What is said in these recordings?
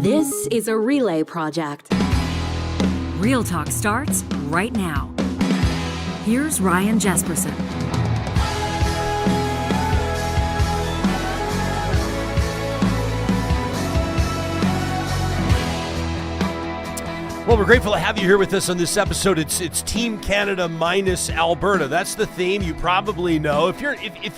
This is a Relay project. Real Talk starts right now. Here's Ryan Jesperson. Well, we're grateful to have you here with us on this episode. It's Team Canada minus Alberta. That's the theme. You probably know. If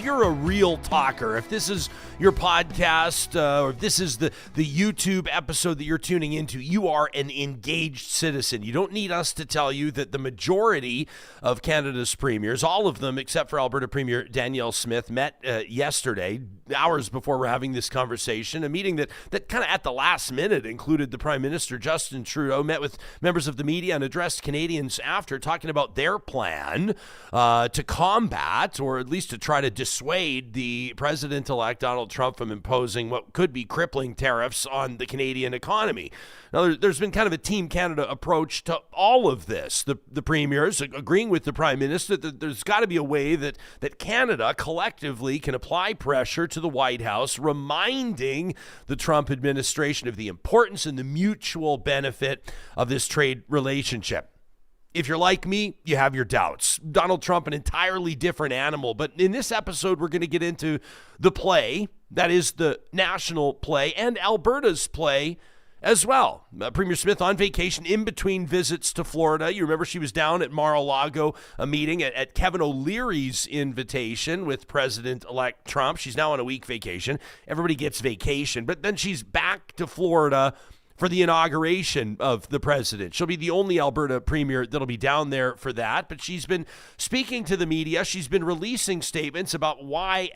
you're a real talker, if this is your podcast, or if this is the YouTube episode that you're tuning into, you are an engaged citizen. You don't need us to tell you that the majority of Canada's premiers, all of them except for Alberta Premier Danielle Smith, met yesterday, hours before we're having this conversation. A meeting that kind of at the last minute included the Prime Minister, Justin Trudeau, met with members of the media and addressed Canadians after, talking about their plan to combat, or at least to try to dissuade, the President-elect Donald Trump from imposing what could be crippling tariffs on the Canadian economy. Now, there's been kind of a Team Canada approach to all of this. The premiers agreeing with the Prime Minister that there's got to be a way that Canada collectively can apply pressure to the White House, reminding the Trump administration of the importance and the mutual benefit of this trade relationship. If you're like me, you have your doubts. Donald Trump, an entirely different animal. But in this episode, we're going to get into the play, that is the national play, and Alberta's play as well. Premier Smith on vacation in between visits to Florida. You remember she was down at Mar-a-Lago, a meeting at Kevin O'Leary's invitation with President-elect Trump. She's now on a week vacation. Everybody gets vacation. But then she's back to Florida for the inauguration of the president. She'll be the only Alberta premier that'll be down there for that. But she's been speaking to the media. She's been releasing statements about why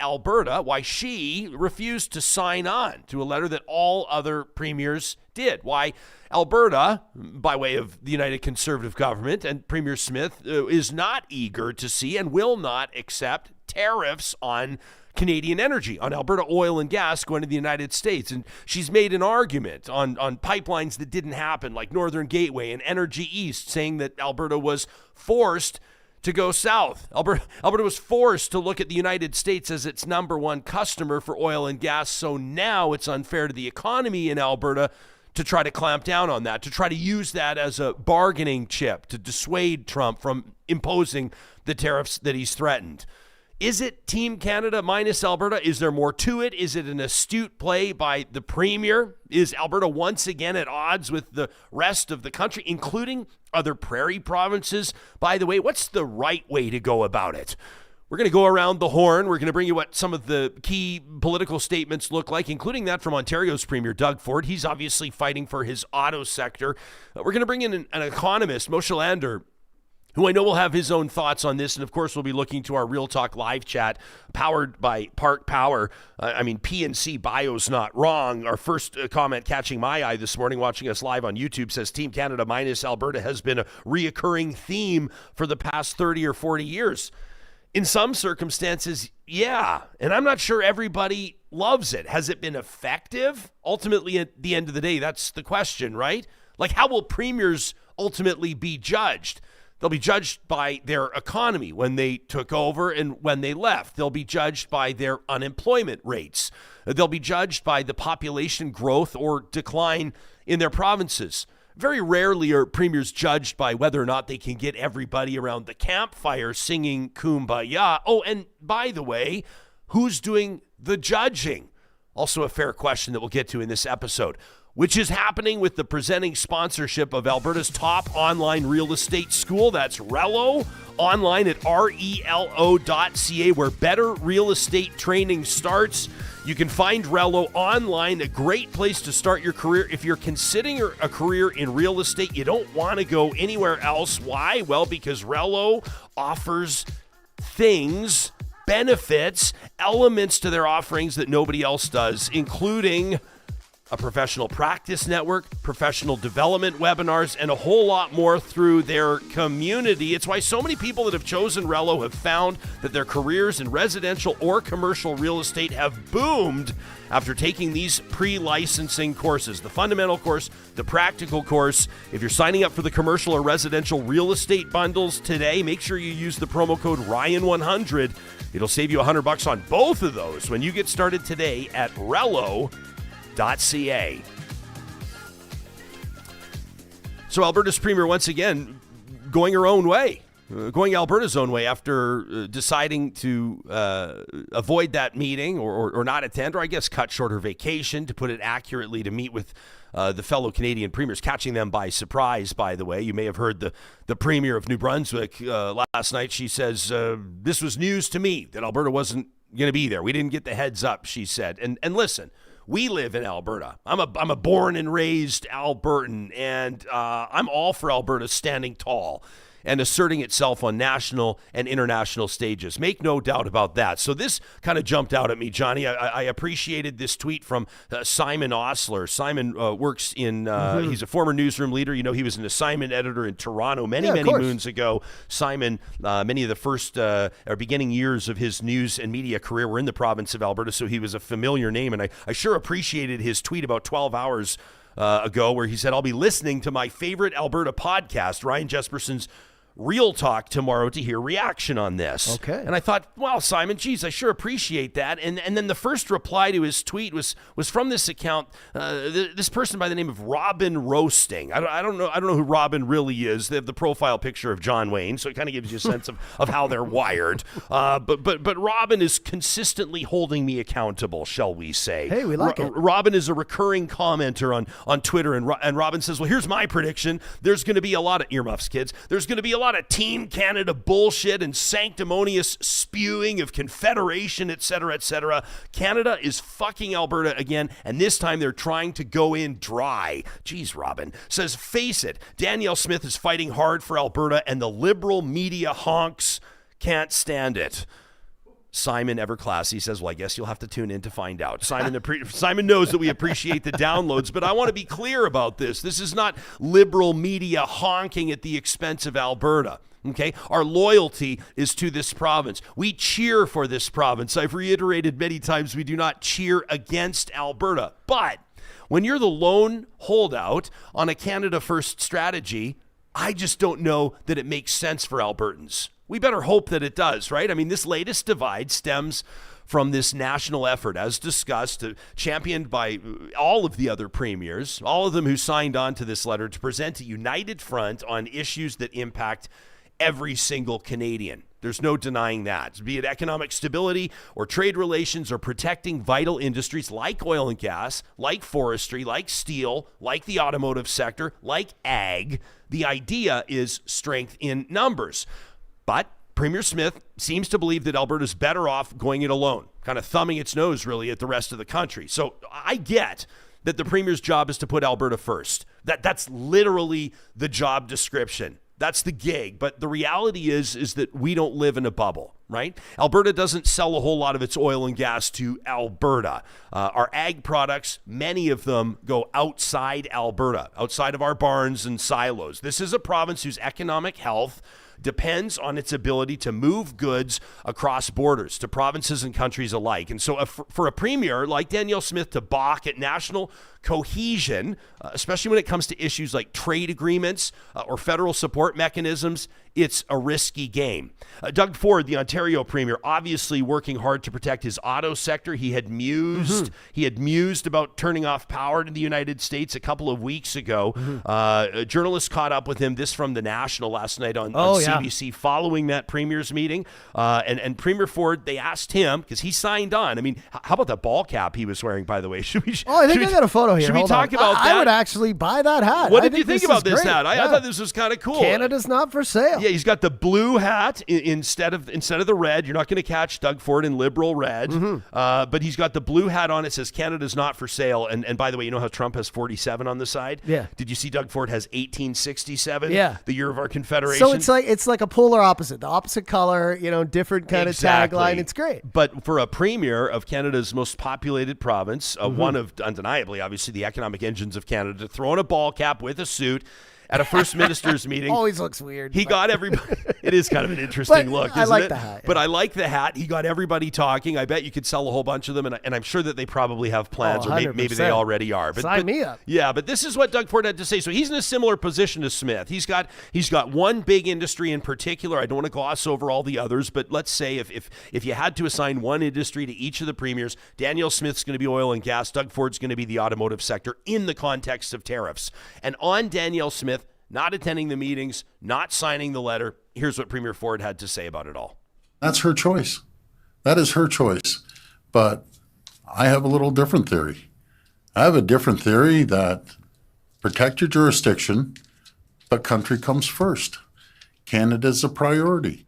she refused to sign on to a letter that all other premiers did. Why Alberta, by way of the United Conservative Government and Premier Smith, is not eager to see and will not accept tariffs on Canadian energy, on Alberta oil and gas going to the United States. And she's made an argument on pipelines that didn't happen, like Northern Gateway and Energy East, saying that Alberta was forced to go south. Alberta was forced to look at the United States as its number one customer for oil and gas. So now it's unfair to the economy in Alberta to try to clamp down on that, to try to use that as a bargaining chip to dissuade Trump from imposing the tariffs that he's threatened. Is it Team Canada minus Alberta? Is there more to it? Is it an astute play by the Premier? Is Alberta once again at odds with the rest of the country, including other prairie provinces? By the way, what's the right way to go about it? We're going to go around the horn. We're going to bring you what some of the key political statements look like, including that from Ontario's Premier Doug Ford. He's obviously fighting for his auto sector. We're going to bring in an economist, Moshe Lander, who I know will have his own thoughts on this. And of course, we'll be looking to our Real Talk live chat powered by Park Power. PNC Bio's not wrong. Our first comment catching my eye this morning, watching us live on YouTube, says Team Canada minus Alberta has been a reoccurring theme for the past 30 or 40 years. In some circumstances, yeah. And I'm not sure everybody loves it. Has it been effective? Ultimately, at the end of the day, that's the question, right? Like, how will premiers ultimately be judged? They'll be judged by their economy when they took over and when they left. They'll be judged by their unemployment rates. They'll be judged by the population growth or decline in their provinces. Very rarely are premiers judged by whether or not they can get everybody around the campfire singing Kumbaya. Oh, and by the way, who's doing the judging? Also a fair question that we'll get to in this episode, which is happening with the presenting sponsorship of Alberta's top online real estate school. That's Relo, online at relo.ca, where better real estate training starts. You can find Relo online, a great place to start your career. If you're considering a career in real estate, you don't want to go anywhere else. Why? Well, because Relo offers things, benefits, elements to their offerings that nobody else does, including a professional practice network, professional development webinars, and a whole lot more through their community. It's why so many people that have chosen Relo have found that their careers in residential or commercial real estate have boomed after taking these pre-licensing courses, the fundamental course, the practical course. If you're signing up for the commercial or residential real estate bundles today, make sure you use the promo code Ryan100. It'll save you $100 on both of those when you get started today at Relo.ca. So Alberta's premier once again going her own way. Going Alberta's own way after deciding to avoid that meeting or not attend, or I guess cut short her vacation, to put it accurately, to meet with the fellow Canadian premiers, catching them by surprise, by the way. You may have heard the premier of New Brunswick last night. She says, this was news to me that Alberta wasn't going to be there. We didn't get the heads up, she said. And listen, we live in Alberta. I'm a born and raised Albertan, and I'm all for Alberta standing tall and asserting itself on national and international stages. Make no doubt about that. So this kind of jumped out at me, Johnny. I appreciated this tweet from Simon Osler. Simon works in, he's a former newsroom leader. You know, he was an assignment editor in Toronto many moons ago. Simon, many of the first or beginning years of his news and media career were in the province of Alberta, so he was a familiar name. And I sure appreciated his tweet about 12 hours ago where he said, I'll be listening to my favorite Alberta podcast, Ryan Jesperson's Real Talk, tomorrow to hear reaction on this. Okay. And I thought, wow, Simon, geez, I sure appreciate that. And then the first reply to his tweet was from this account, this person by the name of Robin Roasting. I don't know who Robin really is. They have the profile picture of John Wayne, so it kind of gives you a sense of how they're wired. But Robin is consistently holding me accountable, shall we say. Hey, we like it. Robin is a recurring commenter on Twitter, and Robin says, well, here's my prediction. There's going to be a lot of earmuffs, kids. There's going to be a lot of Team Canada bullshit and sanctimonious spewing of Confederation, et cetera, et cetera. Canada is fucking Alberta again, and this time they're trying to go in dry. Jeez, Robin says, face it, Danielle Smith is fighting hard for Alberta, and the liberal media honks can't stand it. Simon Everclassy says, well, I guess you'll have to tune in to find out. Simon knows that we appreciate the downloads, but I want to be clear about this. This is not liberal media honking at the expense of Alberta. Okay, our loyalty is to this province. We cheer for this province. I've reiterated many times we do not cheer against Alberta. But when you're the lone holdout on a Canada First strategy, I just don't know that it makes sense for Albertans. We better hope that it does, right? I mean, this latest divide stems from this national effort, as discussed, championed by all of the other premiers, all of them who signed on to this letter, to present a united front on issues that impact every single Canadian. There's no denying that. Be it economic stability or trade relations or protecting vital industries like oil and gas, like forestry, like steel, like the automotive sector, like ag, the idea is strength in numbers. But Premier Smith seems to believe that Alberta's better off going it alone, kind of thumbing its nose really at the rest of the country. So I get that the Premier's job is to put Alberta first. That's literally the job description. That's the gig. But the reality is that we don't live in a bubble, right? Alberta doesn't sell a whole lot of its oil and gas to Alberta. Our ag products, many of them go outside Alberta, outside of our barns and silos. This is a province whose economic health depends on its ability to move goods across borders to provinces and countries alike. And so for a premier like Danielle Smith to balk at national cohesion, especially when it comes to issues like trade agreements or federal support mechanisms, it's a risky game. Doug Ford, the Ontario premier, obviously working hard to protect his auto sector. He had mused about turning off power to the United States a couple of weeks ago. A journalist caught up with him, this from the National last night on CBC, following that premier's meeting. And Premier Ford, they asked him, because he signed on. I mean, how about that ball cap he was wearing, by the way? I think I got a photo here. Should we talk about that? I would actually buy that hat. What did you think about this hat? I thought this was kind of cool. Canada's not for sale. Yeah, he's got the blue hat instead of the red. You're not going to catch Doug Ford in liberal red. But he's got the blue hat on. It says Canada's not for sale. And by the way, you know how Trump has 47 on the side? Yeah. Did you see Doug Ford has 1867? Yeah. The year of our Confederation. So it's like a polar opposite. The opposite color, different kind of tagline. It's great. But for a premier of Canada's most populated province, one of, undeniably, obviously, the economic engines of Canada, to throw in a ball cap with a suit at a First Minister's meeting. Always looks weird. He got everybody. It is kind of an interesting look, isn't it? I like the hat. But I like the hat. He got everybody talking. I bet you could sell a whole bunch of them, and I'm sure that they probably have plans, or maybe they already are. Sign me up. Yeah, but this is what Doug Ford had to say. So he's in a similar position to Smith. He's got one big industry in particular. I don't want to gloss over all the others, but let's say if you had to assign one industry to each of the premiers, Danielle Smith's going to be oil and gas. Doug Ford's going to be the automotive sector in the context of tariffs. And on Danielle Smith, not attending the meetings, not signing the letter. Here's what Premier Ford had to say about it all. That's her choice. That is her choice. But I have a little different theory. I have a different theory that protect your jurisdiction, but country comes first. Canada's a priority.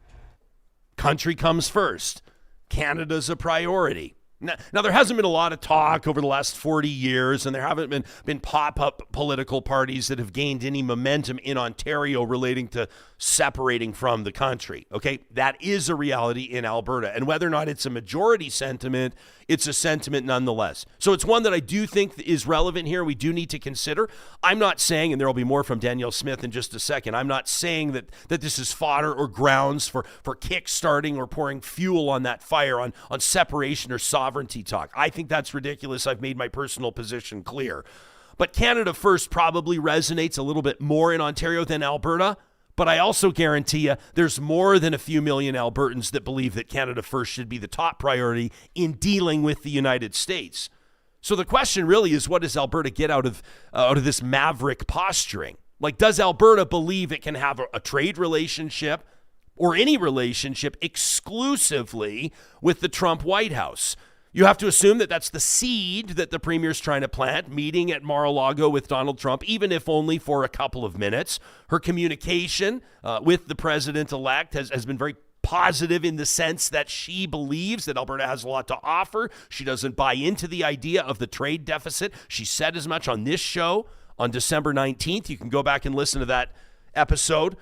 Country comes first. Canada's a priority. Now, there hasn't been a lot of talk over the last 40 years, and there haven't been pop-up political parties that have gained any momentum in Ontario relating to separating from the country. Okay, that is a reality in Alberta, and whether or not it's a majority sentiment, it's a sentiment nonetheless. So it's one that I do think is relevant here. We do need to consider. I'm not saying, and there will be more from Danielle Smith in just a second, I'm not saying that this is fodder or grounds for kick-starting or pouring fuel on that fire on separation or sovereignty talk. I think that's ridiculous. I've made my personal position clear. But Canada First probably resonates a little bit more in Ontario than Alberta. But I also guarantee you there's more than a few million Albertans that believe that Canada First should be the top priority in dealing with the United States. So the question really is, what does Alberta get out of this maverick posturing? Like, does Alberta believe it can have a trade relationship or any relationship exclusively with the Trump White House? You have to assume that that's the seed that the Premier's trying to plant, meeting at Mar-a-Lago with Donald Trump, even if only for a couple of minutes. Her communication with the President-elect has been very positive in the sense that she believes that Alberta has a lot to offer. She doesn't buy into the idea of the trade deficit. She said as much on this show on December 19th. You can go back and listen to that episode.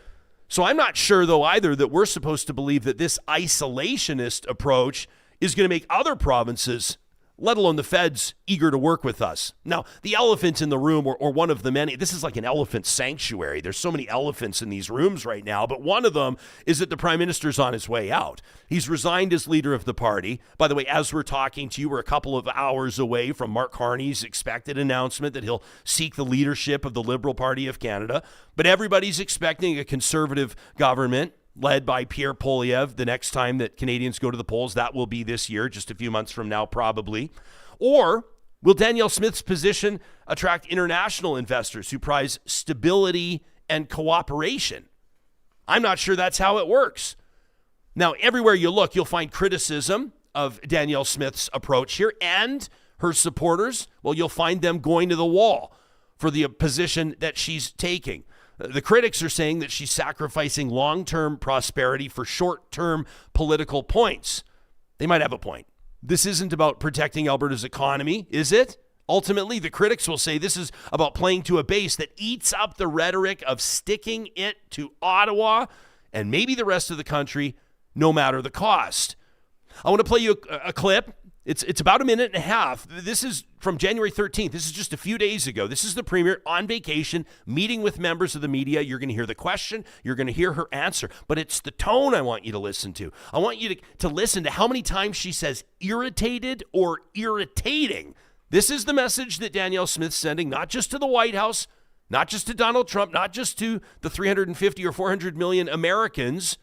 So I'm not sure, though, either that we're supposed to believe that this isolationist approach is going to make other provinces, let alone the feds, eager to work with us. Now, the elephant in the room, or one of the many, this is like an elephant sanctuary. There's so many elephants in these rooms right now, but one of them is that the Prime Minister's on his way out. He's resigned as leader of the party. By the way, as we're talking to you, we're a couple of hours away from Mark Carney's expected announcement that he'll seek the leadership of the Liberal Party of Canada. But everybody's expecting a Conservative government led by Pierre Poilievre the next time that Canadians go to the polls. That will be this year, just a few months from now, probably. Or will Danielle Smith's position attract international investors who prize stability and cooperation? I'm not sure that's how it works. Now, everywhere you look, you'll find criticism of Danielle Smith's approach here, and her supporters, well, you'll find them going to the wall for the position that she's taking. The critics are saying that she's sacrificing long-term prosperity for short-term political points. They might have a point. This isn't about protecting Alberta's economy, is it? Ultimately, the critics will say this is about playing to a base that eats up the rhetoric of sticking it to Ottawa and maybe the rest of the country, no matter the cost. I want to play you a clip. It's about a minute and a half. This is from January 13th. This is just a few days ago. This is the Premier on vacation, meeting with members of the media. You're going to hear the question. You're going to hear her answer. But it's the tone I want you to listen to. I want you to listen to how many times she says irritated or irritating. This is the message that Danielle Smith's sending, not just to the White House, not just to Donald Trump, not just to the 350 or 400 million Americans.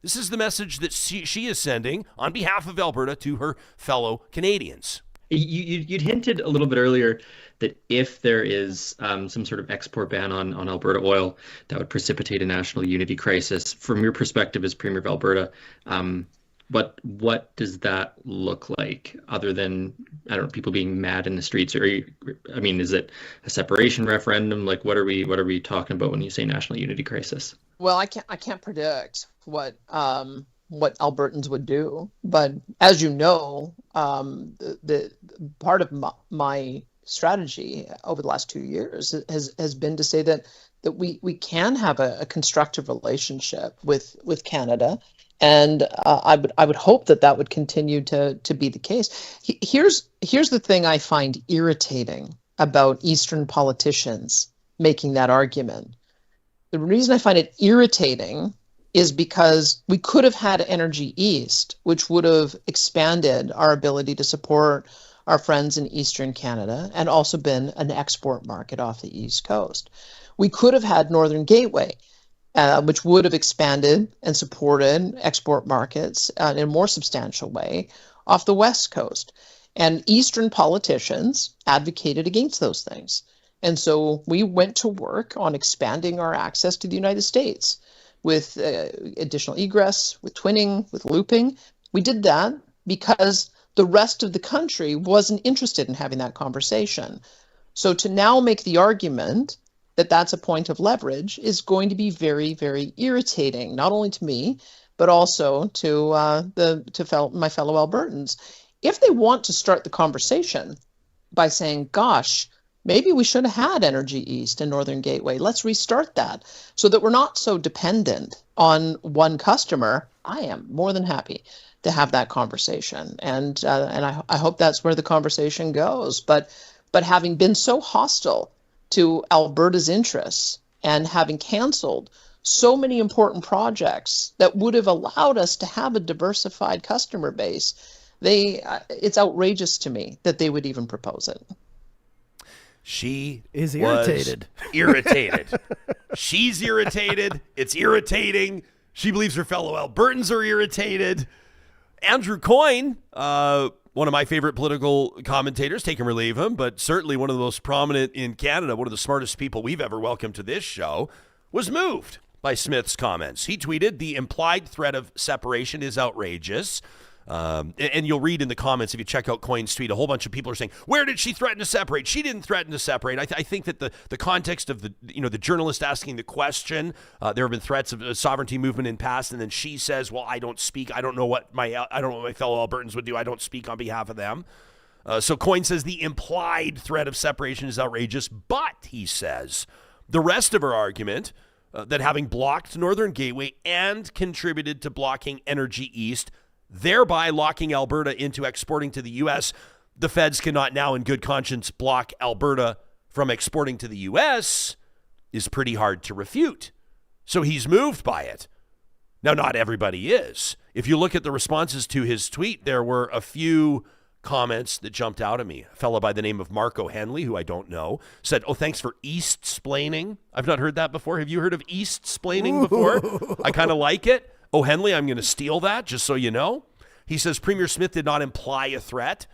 This is the message that she is sending on behalf of Alberta to her fellow Canadians. You'd hinted a little bit earlier that if there is some sort of export ban on Alberta oil, that would precipitate a national unity crisis. From your perspective as Premier of Alberta, what does that look like other than, I don't know, people being mad in the streets? Or is it a separation referendum? Like, what are we talking about when you say national unity crisis? Well, I can't predict what Albertans would do, but as you know, the part of my strategy over the last 2 years has been to say that we can have a constructive relationship with Canada, and I would hope that would continue to be the case. Here's the thing I find irritating about Eastern politicians making that argument. The reason I find it irritating is because we could have had Energy East, which would have expanded our ability to support our friends in Eastern Canada and also been an export market off the East Coast. We could have had Northern Gateway, which would have expanded and supported export markets in a more substantial way off the West Coast. And Eastern politicians advocated against those things. And so we went to work on expanding our access to the United States with additional egress, with twinning, with looping. We did that because the rest of the country wasn't interested in having that conversation. So to now make the argument that that's a point of leverage is going to be very, very irritating, not only to me, but also to my fellow Albertans. If they want to start the conversation by saying, gosh, maybe we should have had Energy East and Northern Gateway, let's restart that so that we're not so dependent on one customer, I am more than happy to have that conversation. And I hope that's where the conversation goes. But having been so hostile to Alberta's interests and having canceled so many important projects that would have allowed us to have a diversified customer base, it's outrageous to me that they would even propose it. She is irritated. She's irritated. It's irritating. She believes her fellow Albertans are irritated. Andrew Coyne, one of my favorite political commentators, take him or leave him, but certainly one of the most prominent in Canada, one of the smartest people we've ever welcomed to this show, was moved by Smith's comments. He tweeted, "The implied threat of separation is outrageous." And you'll read in the comments, if you check out Coyne's tweet, a whole bunch of people are saying, where did she threaten to separate? She didn't threaten to separate. I think that the context of the journalist asking the question, there have been threats of a sovereignty movement in past, and then she says, well, I don't speak. I don't know what my fellow Albertans would do. I don't speak on behalf of them. So Coyne says the implied threat of separation is outrageous, but he says the rest of her argument, that having blocked Northern Gateway and contributed to blocking Energy East, thereby locking Alberta into exporting to the U.S., the feds cannot now in good conscience block Alberta from exporting to the U.S., is pretty hard to refute. So he's moved by it. Now, not everybody is. If you look at the responses to his tweet, there were a few comments that jumped out at me. A fellow by the name of Marco Henley, who I don't know, said, oh, thanks for East-splaining. I've not heard that before. Have you heard of East-splaining before? I kind of like it. Oh, Henley, I'm going to steal that, just so you know. He says Premier Smith did not imply a threat.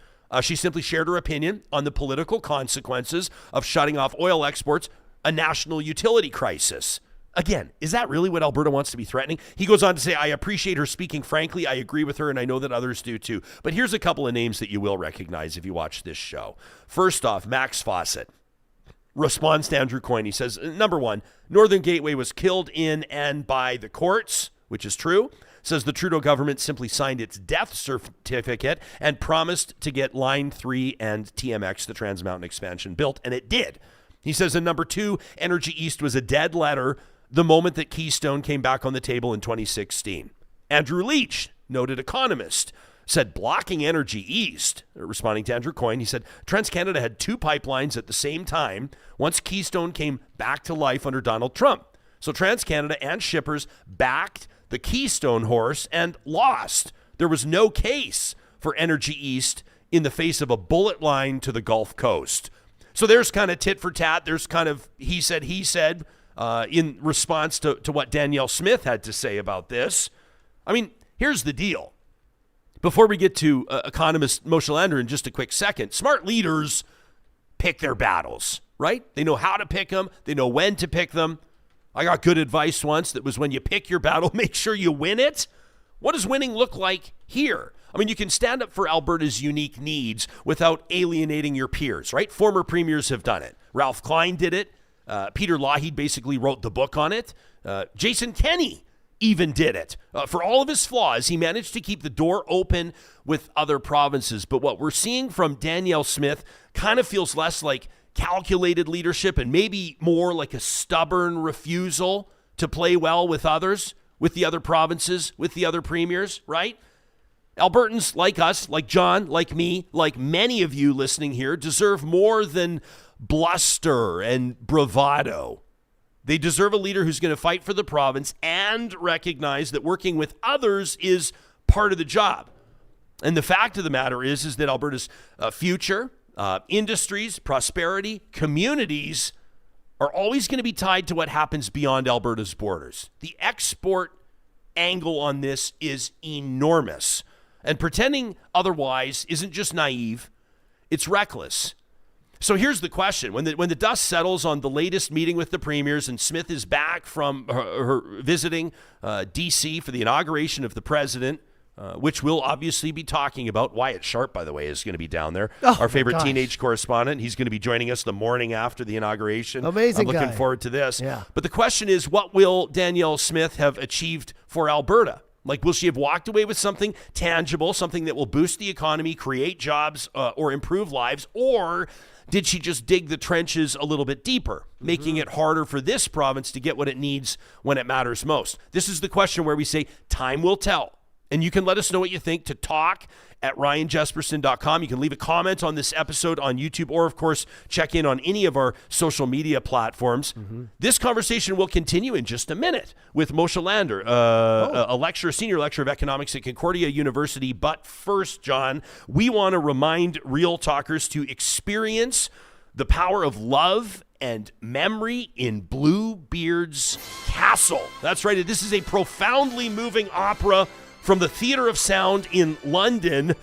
She simply shared her opinion on the political consequences of shutting off oil exports, a national utility crisis. Again, is that really what Alberta wants to be threatening? He goes on to say, I appreciate her speaking frankly. I agree with her, and I know that others do too. But here's a couple of names that you will recognize if you watch this show. First off, Max Fawcett responds to Andrew Coyne. He says, number one, Northern Gateway was killed in and by the courts, which is true. Says the Trudeau government simply signed its death certificate and promised to get Line 3 and TMX, the Trans Mountain expansion, built, and it did. He says, and number two, Energy East was a dead letter the moment that Keystone came back on the table in 2016. Andrew Leach, noted economist, said blocking Energy East, responding to Andrew Coyne, he said, TransCanada had two pipelines at the same time once Keystone came back to life under Donald Trump. So TransCanada and shippers backed the Keystone horse and lost. There was no case for Energy East in the face of a bullet line to the Gulf Coast. So there's kind of tit for tat. There's kind of he said, in response to what Danielle Smith had to say about this. I mean, here's the deal. Before we get to economist Moshe Lander in just a quick second, smart leaders pick their battles, right? They know how to pick them. They know when to pick them. I got good advice once that was when you pick your battle, make sure you win it. What does winning look like here? I mean, you can stand up for Alberta's unique needs without alienating your peers, right? Former premiers have done it. Ralph Klein did it. Peter Naheed basically wrote the book on it. Jason Kenney even did it. For all of his flaws, he managed to keep the door open with other provinces. But what we're seeing from Danielle Smith kind of feels less like calculated leadership and maybe more like a stubborn refusal to play well with others, with the other provinces, with the other premiers, right? Albertans like us, like John, like me, like many of you listening here, deserve more than bluster and bravado. They deserve a leader who's going to fight for the province and recognize that working with others is part of the job. And the fact of the matter is that Alberta's future, industries, prosperity, communities are always going to be tied to what happens beyond Alberta's borders. The export angle on this is enormous. And pretending otherwise isn't just naive, it's reckless. So here's the question. When the dust settles on the latest meeting with the premiers and Smith is back from her visiting D.C. for the inauguration of the president, which we'll obviously be talking about. Wyatt Sharp, by the way, is going to be down there. Our favorite teenage correspondent. He's going to be joining us the morning after the inauguration. Amazing I'm looking guy. forward to this. Yeah. But the question is, what will Danielle Smith have achieved for Alberta? Like, will she have walked away with something tangible, something that will boost the economy, create jobs, or improve lives? Or did she just dig the trenches a little bit deeper, making it harder for this province to get what it needs when it matters most? This is the question where we say time will tell. And you can let us know what you think to talk@ryanjesperson.com. You can leave a comment on this episode on YouTube, or, of course, check in on any of our social media platforms. This conversation will continue in just a minute with Moshe Lander, a senior lecturer of economics at Concordia University. But first, John, we want to remind Real Talkers to experience the power of love and memory in Bluebeard's Castle. That's right. This is a profoundly moving opera from the Theatre of Sound in London.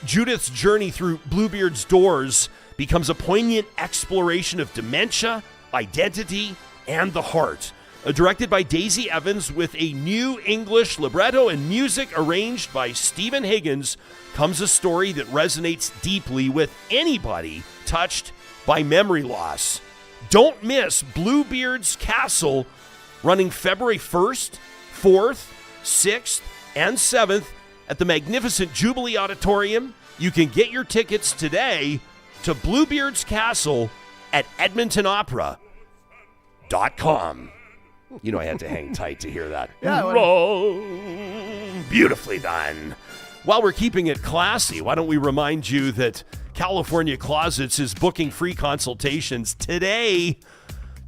Judith's journey through Bluebeard's doors becomes a poignant exploration of dementia, identity, and the heart. Directed by Daisy Evans with a new English libretto and music arranged by Stephen Higgins, comes a story that resonates deeply with anybody touched by memory loss. Don't miss Bluebeard's Castle, running February 1st, 4th, 6th, and 7th at the magnificent Jubilee Auditorium. You can get your tickets today to Bluebeard's Castle at edmontonopera.com. You know I had to hang tight to hear that. Beautifully done. While we're keeping it classy, why don't we remind you that California Closets is booking free consultations today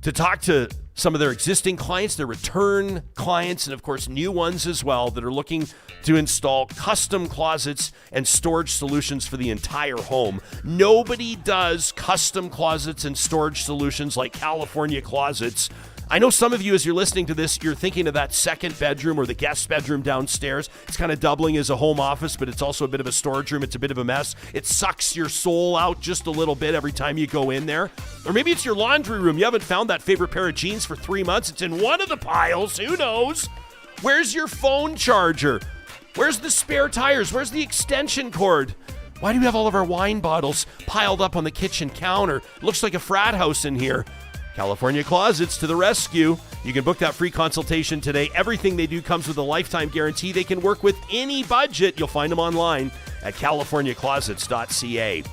to talk to some of their existing clients, their return clients, and of course new ones as well that are looking to install custom closets and storage solutions for the entire home. Nobody does custom closets and storage solutions like California Closets. I know some of you, as you're listening to this, you're thinking of that second bedroom or the guest bedroom downstairs. It's kind of doubling as a home office, but it's also a bit of a storage room. It's a bit of a mess. It sucks your soul out just a little bit every time you go in there. Or maybe it's your laundry room. You haven't found that favorite pair of jeans for 3 months. It's in one of the piles. Who knows? Where's your phone charger? Where's the spare tires? Where's the extension cord? Why do we have all of our wine bottles piled up on the kitchen counter? It looks like a frat house in here. California Closets to the rescue. You can book that free consultation today. Everything they do comes with a lifetime guarantee. They can work with any budget. You'll find them online at californiaclosets.ca.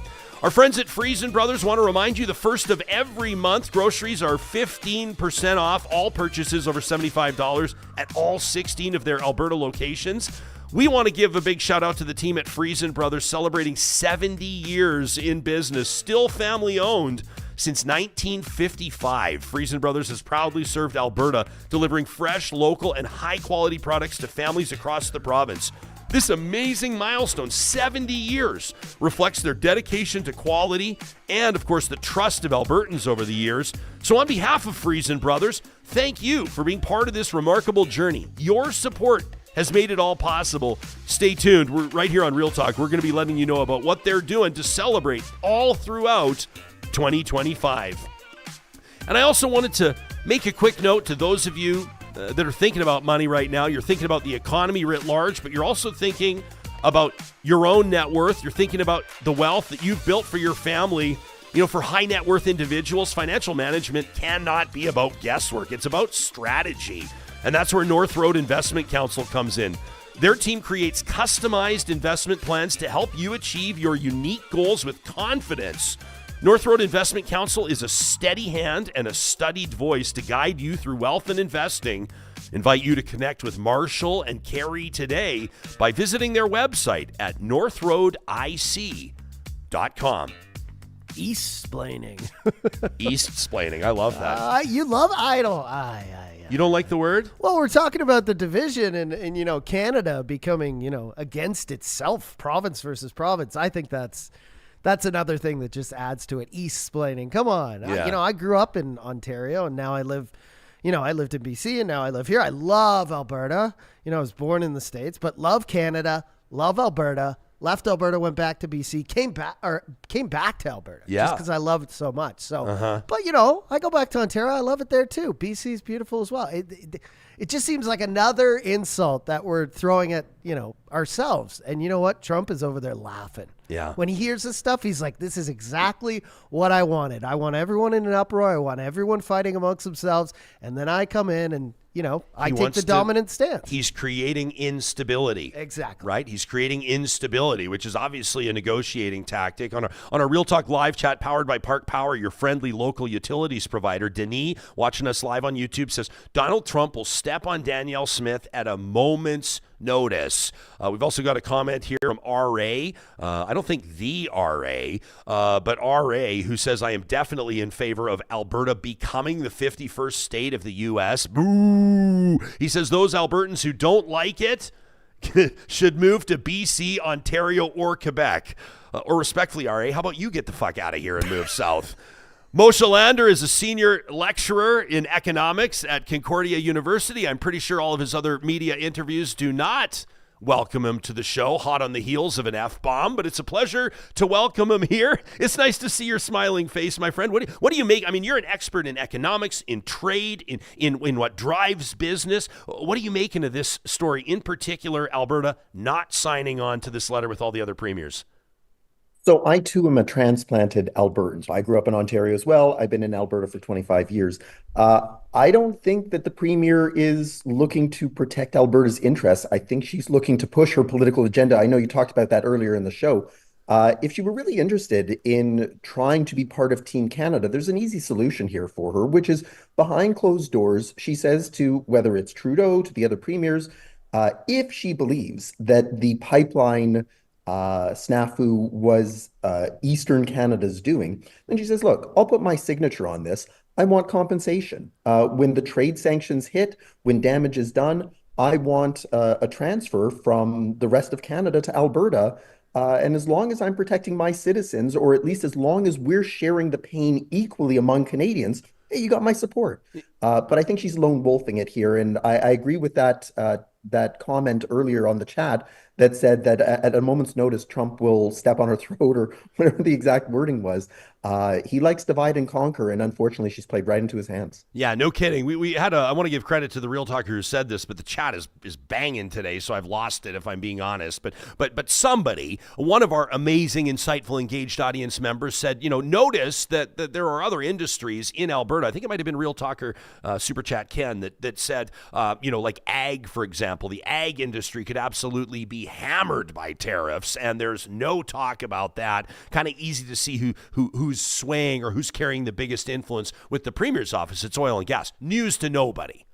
Our friends at Friesen Brothers want to remind you the first of every month, groceries are 15% off all purchases over $75 at all 16 of their Alberta locations. We want to give a big shout out to the team at Friesen Brothers, celebrating 70 years in business, still family owned. Since 1955, Friesen Brothers has proudly served Alberta, delivering fresh, local, and high-quality products to families across the province. This amazing milestone, 70 years, reflects their dedication to quality and, of course, the trust of Albertans over the years. So on behalf of Friesen Brothers, thank you for being part of this remarkable journey. Your support has made it all possible. Stay tuned. We're right here on Real Talk. We're going to be letting you know about what they're doing to celebrate all throughout 2025. And I also wanted to make a quick note to those of you that are thinking about money right now. You're thinking about the economy writ large, but you're also thinking about your own net worth. You're thinking about the wealth that you've built for your family. You know, for high net worth individuals, financial management cannot be about guesswork. It's about strategy. And that's where North Road Investment Council comes in. Their team creates customized investment plans to help you achieve your unique goals with confidence. North Road Investment Council is a steady hand and a studied voice to guide you through wealth and investing. Invite you to connect with Marshall and Carrie today by visiting their website at northroadic.com. East-splaining. East-splaining. I love that. You love idle. You don't like the word? Well, we're talking about the division and you know, Canada becoming, you know, against itself, province versus province. I think that's another thing that just adds to it. East-splaining. Come on. Yeah. I grew up in Ontario and now I lived in BC and now I live here. I love Alberta. I was born in the States, but love Canada, love Alberta, left Alberta, went back to BC, came back to Alberta. Yeah. Just because I love it so much. So, but you know, I go back to Ontario. I love it there too. BC is beautiful as well. It just seems like another insult that we're throwing at, you know, ourselves. And you know what? Trump is over there laughing. Yeah. When he hears this stuff, he's like, this is exactly what I wanted. I want everyone in an uproar. I want everyone fighting amongst themselves. And then I come in and, you know, I take the dominant stance. He's creating instability. Exactly. Right? He's creating instability, which is obviously a negotiating tactic. On a Real Talk live chat powered by Park Power, your friendly local utilities provider, Denis, watching us live on YouTube, says Donald Trump will step on Danielle Smith at a moment's notice. We've also got a comment here from RA. I don't think the RA, but RA, who says, I am definitely in favor of Alberta becoming the 51st state of the U.S. Boo! He says those Albertans who don't like it should move to BC, Ontario, or Quebec. Or respectfully, RA, how about you get the fuck out of here and move south? Moshe Lander is a senior lecturer in economics at Concordia University. I'm pretty sure all of his other media interviews do not welcome him to the show, hot on the heels of an F-bomb, but it's a pleasure to welcome him here. It's nice to see your smiling face, my friend. What do you make? I mean, you're an expert in economics, in trade, in what drives business. What are you making of this story, in particular, Alberta not signing on to this letter with all the other premiers? So I, too, am a transplanted Albertan. So I grew up in Ontario as well. I've been in Alberta for 25 years. I don't think that the Premier is looking to protect Alberta's interests. I think she's looking to push her political agenda. I know you talked about that earlier in the show. If she were really interested in trying to be part of Team Canada, there's an easy solution here for her, which is behind closed doors. She says to whether it's Trudeau, to the other premiers, if she believes that the pipeline snafu was Eastern Canada's doing, then she says, look, I'll put my signature on this. I want compensation. When the trade sanctions hit, when damage is done, I want a transfer from the rest of Canada to Alberta. And as long as I'm protecting my citizens, or at least as long as we're sharing the pain equally among Canadians, hey, you got my support. But I think she's lone wolfing it here. And I agree with that comment earlier on the chat that said that at a moment's notice, Trump will step on her throat, or whatever the exact wording was. He likes divide and conquer, and unfortunately, she's played right into his hands. Yeah, no kidding. We had I want to give credit to the Real Talker who said this, but the chat is banging today, so I've lost it if I'm being honest. But somebody, one of our amazing, insightful, engaged audience members said, notice that there are other industries in Alberta. I think it might have been Real Talker Super Chat Ken that said, like ag, for example, the ag industry could absolutely be hammered by tariffs, and there's no talk about that. Kind of easy to see who's swaying or who's carrying the biggest influence with the Premier's office. It's oil and gas. News to nobody.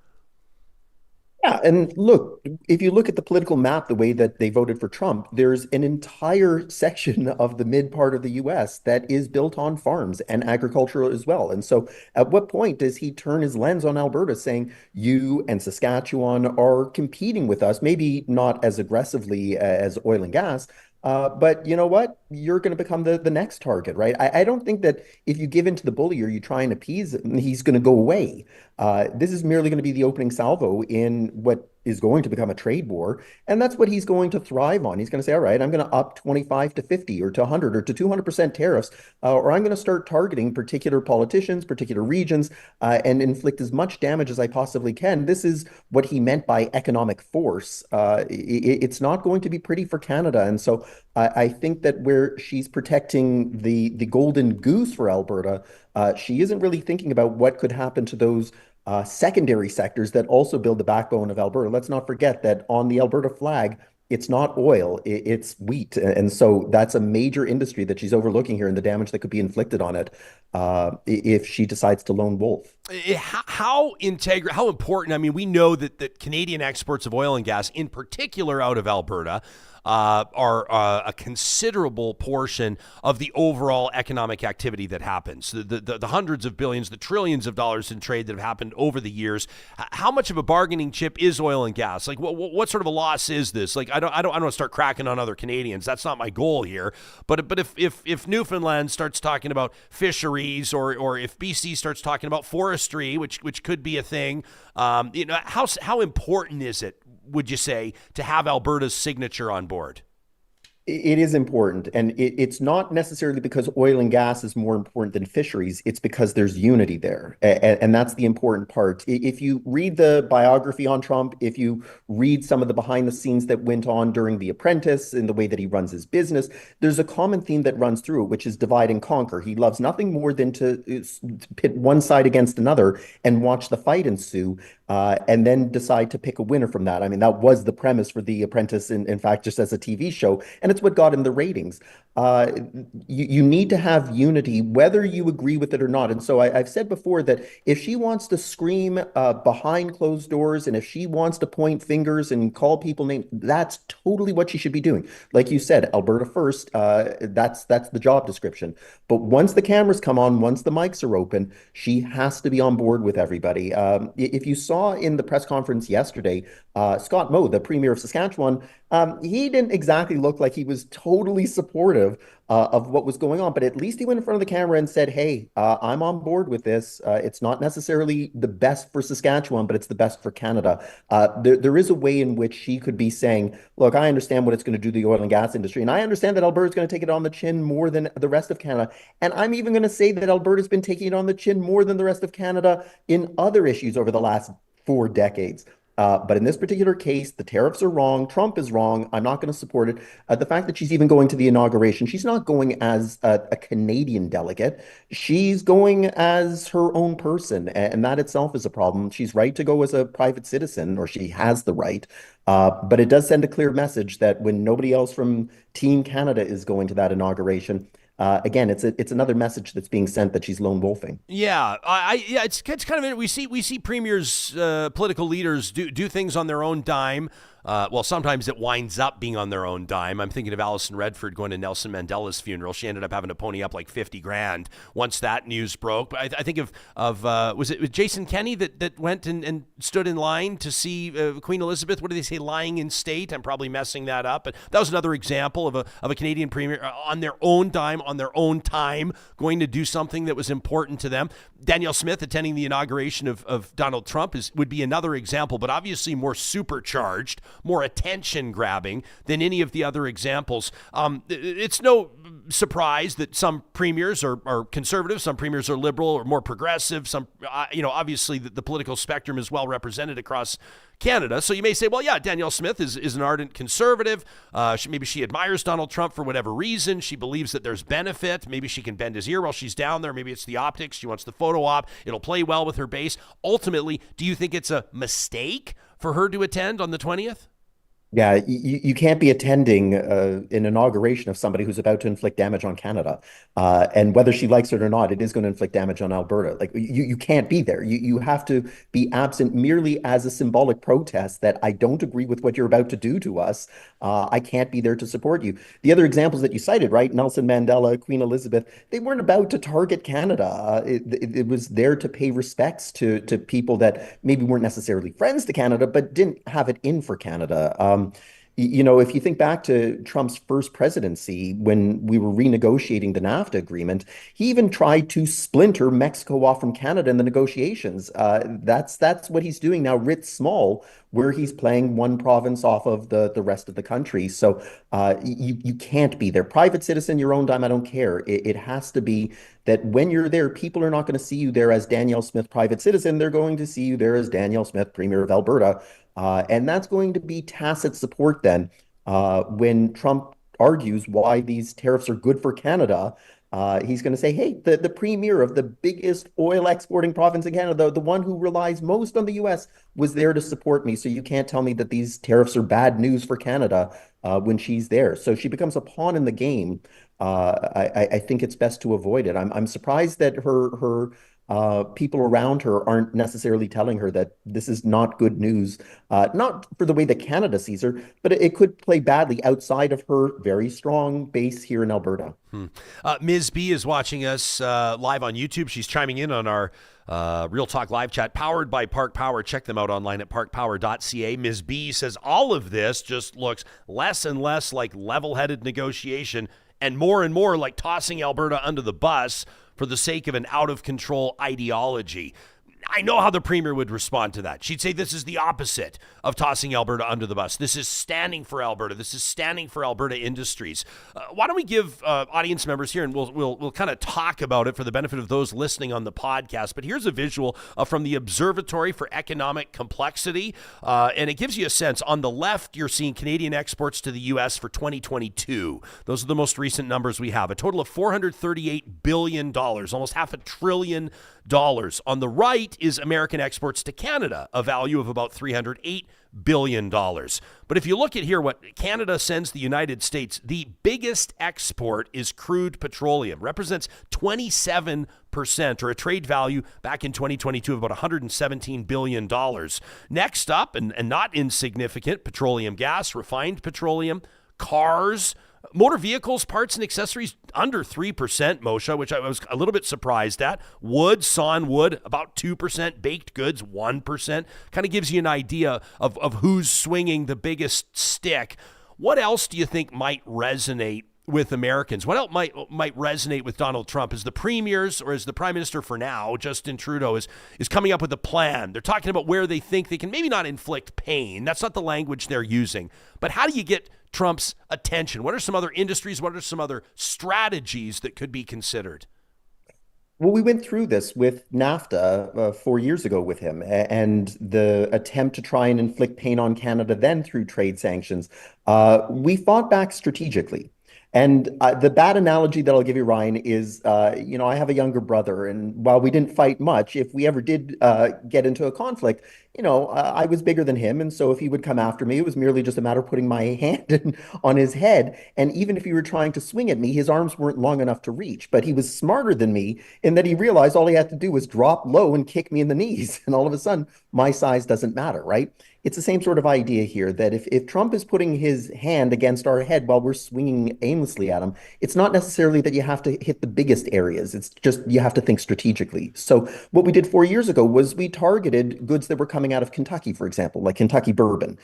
Yeah, and look, if you look at the political map, the way that they voted for Trump, there's an entire section of the mid part of the U.S. that is built on farms and agriculture as well. And so at what point does he turn his lens on Alberta, saying you and Saskatchewan are competing with us, maybe not as aggressively as oil and gas, but you know what? You're going to become the next target, right? I don't think that if you give in to the bully or you try and appease him, he's going to go away. This is merely going to be the opening salvo in what is going to become a trade war. And that's what he's going to thrive on. He's going to say, all right, I'm going to up 25 to 50 or to 100 or to 200% tariffs, or I'm going to start targeting particular politicians, particular regions, and inflict as much damage as I possibly can. This is what he meant by economic force. It's not going to be pretty for Canada. And so I think that where she's protecting the golden goose for Alberta, she isn't really thinking about what could happen to those secondary sectors that also build the backbone of Alberta. Let's not forget that on the Alberta flag, it's not oil, it's wheat. And so that's a major industry that she's overlooking here, and the damage that could be inflicted on it if she decides to lone wolf. How important, I mean, we know that Canadian exports of oil and gas, in particular out of Alberta, are a considerable portion of the overall economic activity that happens. The hundreds of billions, the trillions of dollars in trade that have happened over the years. How much of a bargaining chip is oil and gas? Like, what sort of a loss is this? Like, I don't want to start cracking on other Canadians. That's not my goal here. But if Newfoundland starts talking about fisheries, or if BC starts talking about forestry, which could be a thing, how important is it, would you say, to have Alberta's signature on board? It is important. And it's not necessarily because oil and gas is more important than fisheries. It's because there's unity there. And that's the important part. If you read the biography on Trump, if you read some of the behind the scenes that went on during The Apprentice and the way that he runs his business, there's a common theme that runs through it, which is divide and conquer. He loves nothing more than to pit one side against another and watch the fight ensue. And then decide to pick a winner from that. I mean, that was the premise for The Apprentice, in fact, just as a TV show. And it's what got him the ratings. You need to have unity, whether you agree with it or not. And so I've said before that if she wants to scream behind closed doors, and if she wants to point fingers and call people names, that's totally what she should be doing. Like you said, Alberta first, that's the job description. But once the cameras come on, once the mics are open, she has to be on board with everybody. If you saw in the press conference yesterday, Scott Moe, the Premier of Saskatchewan, he didn't exactly look like he was totally supportive of what was going on, but at least he went in front of the camera and said, hey, I'm on board with this. It's not necessarily the best for Saskatchewan, but it's the best for Canada. There is a way in which she could be saying, look, I understand what it's going to do to the oil and gas industry, and I understand that Alberta's going to take it on the chin more than the rest of Canada. And I'm even going to say that Alberta's been taking it on the chin more than the rest of Canada in other issues over the last 4 decades. But in this particular case, the tariffs are wrong. Trump is wrong. I'm not going to support it. The fact that she's even going to the inauguration, she's not going as a Canadian delegate. She's going as her own person. And that itself is a problem. She's right to go as a private citizen, or she has the right. But it does send a clear message that when nobody else from Team Canada is going to that inauguration, again, it's another message that's being sent that she's lone wolfing. Yeah, it's kind of we see premiers, political leaders do things on their own dime. Well, sometimes it winds up being on their own dime. I'm thinking of Alison Redford going to Nelson Mandela's funeral. She ended up having to pony up like $50,000 once that news broke. But I think of was it Jason Kenney that went and stood in line to see Queen Elizabeth? What do they say? Lying in state. I'm probably messing that up, but that was another example of a Canadian premier on their own dime, on their own time, going to do something that was important to them. Danielle Smith attending the inauguration of Donald Trump would be another example, but obviously more supercharged, more attention grabbing than any of the other examples. It's no surprise that some premiers are conservative, some premiers are liberal or more progressive. Some, obviously the political spectrum is well represented across Canada. So you may say, well, yeah, Danielle Smith is an ardent conservative. Maybe she admires Donald Trump for whatever reason. She believes that there's benefit. Maybe she can bend his ear while she's down there. Maybe it's the optics. She wants the photo op. It'll play well with her base. Ultimately, do you think it's a mistake for her to attend on the 20th? Yeah, you can't be attending an inauguration of somebody who's about to inflict damage on Canada. And whether she likes it or not, it is going to inflict damage on Alberta. Like you can't be there. You have to be absent merely as a symbolic protest that I don't agree with what you're about to do to us. I can't be there to support you. The other examples that you cited, right? Nelson Mandela, Queen Elizabeth, they weren't about to target Canada. It was there to pay respects to people that maybe weren't necessarily friends to Canada, but didn't have it in for Canada. If you think back to Trump's first presidency, when we were renegotiating the NAFTA agreement, he even tried to splinter Mexico off from Canada in the negotiations. That's what he's doing now, writ small, where he's playing one province off of the rest of the country. So you can't be there. Private citizen, your own dime, I don't care. It has to be that when you're there, people are not going to see you there as Danielle Smith, private citizen. They're going to see you there as Danielle Smith, Premier of Alberta. And that's going to be tacit support then when Trump argues why these tariffs are good for Canada. He's going to say, hey, the premier of the biggest oil exporting province in Canada, the one who relies most on the U.S., was there to support me. So you can't tell me that these tariffs are bad news for Canada when she's there. So she becomes a pawn in the game. I think it's best to avoid it. I'm surprised that her people around her aren't necessarily telling her that this is not good news, not for the way that Canada sees her, but it could play badly outside of her very strong base here in Alberta. Ms. B is watching us live on YouTube. She's chiming in on our Real Talk live chat powered by Park Power. Check them out online at parkpower.ca. Ms. B says all of this just looks less and less like level-headed negotiation and more like tossing Alberta under the bus for the sake of an out-of-control ideology. I know how the premier would respond to that. She'd say this is the opposite of tossing Alberta under the bus. This is standing for Alberta. This is standing for Alberta industries. Why don't we give audience members here, and we'll kind of talk about it for the benefit of those listening on the podcast. But here's a visual from the Observatory for Economic Complexity, and it gives you a sense. On the left, you're seeing Canadian exports to the U.S. for 2022. Those are the most recent numbers we have. A total of $438 billion, almost $500 billion. On the right is American exports to Canada, a value of about $308 billion. But if you look at here, what Canada sends the United States, the biggest export is crude petroleum, represents 27%, or a trade value back in 2022 of about $117 billion. Next up, and not insignificant, petroleum gas, refined petroleum, cars, motor vehicles, parts and accessories, under 3%, Moshe, which I was a little bit surprised at. Wood, sawn wood, about 2%. Baked goods, 1%. Kind of gives you an idea of who's swinging the biggest stick. What else do you think might resonate with Americans? What else might resonate with Donald Trump? As the premiers, or as the prime minister for now, Justin Trudeau, is coming up with a plan. They're talking about where they think they can maybe not inflict pain. That's not the language they're using. But how do you get Trump's attention? What are some other industries? What are some other strategies that could be considered? Well, we went through this with NAFTA 4 years ago with him, and the attempt to try and inflict pain on Canada then through trade sanctions. We fought back strategically. And the bad analogy that I'll give you, Ryan, is, I have a younger brother, and while we didn't fight much, if we ever did get into a conflict, I was bigger than him. And so if he would come after me, it was merely just a matter of putting my hand on his head. And even if he were trying to swing at me, his arms weren't long enough to reach. But he was smarter than me in that he realized all he had to do was drop low and kick me in the knees. And all of a sudden, my size doesn't matter, right? It's the same sort of idea here that if Trump is putting his hand against our head while we're swinging aimlessly at him, it's not necessarily that you have to hit the biggest areas. It's just you have to think strategically. So what we did 4 years ago was we targeted goods that were coming out of Kentucky, for example, like Kentucky bourbon.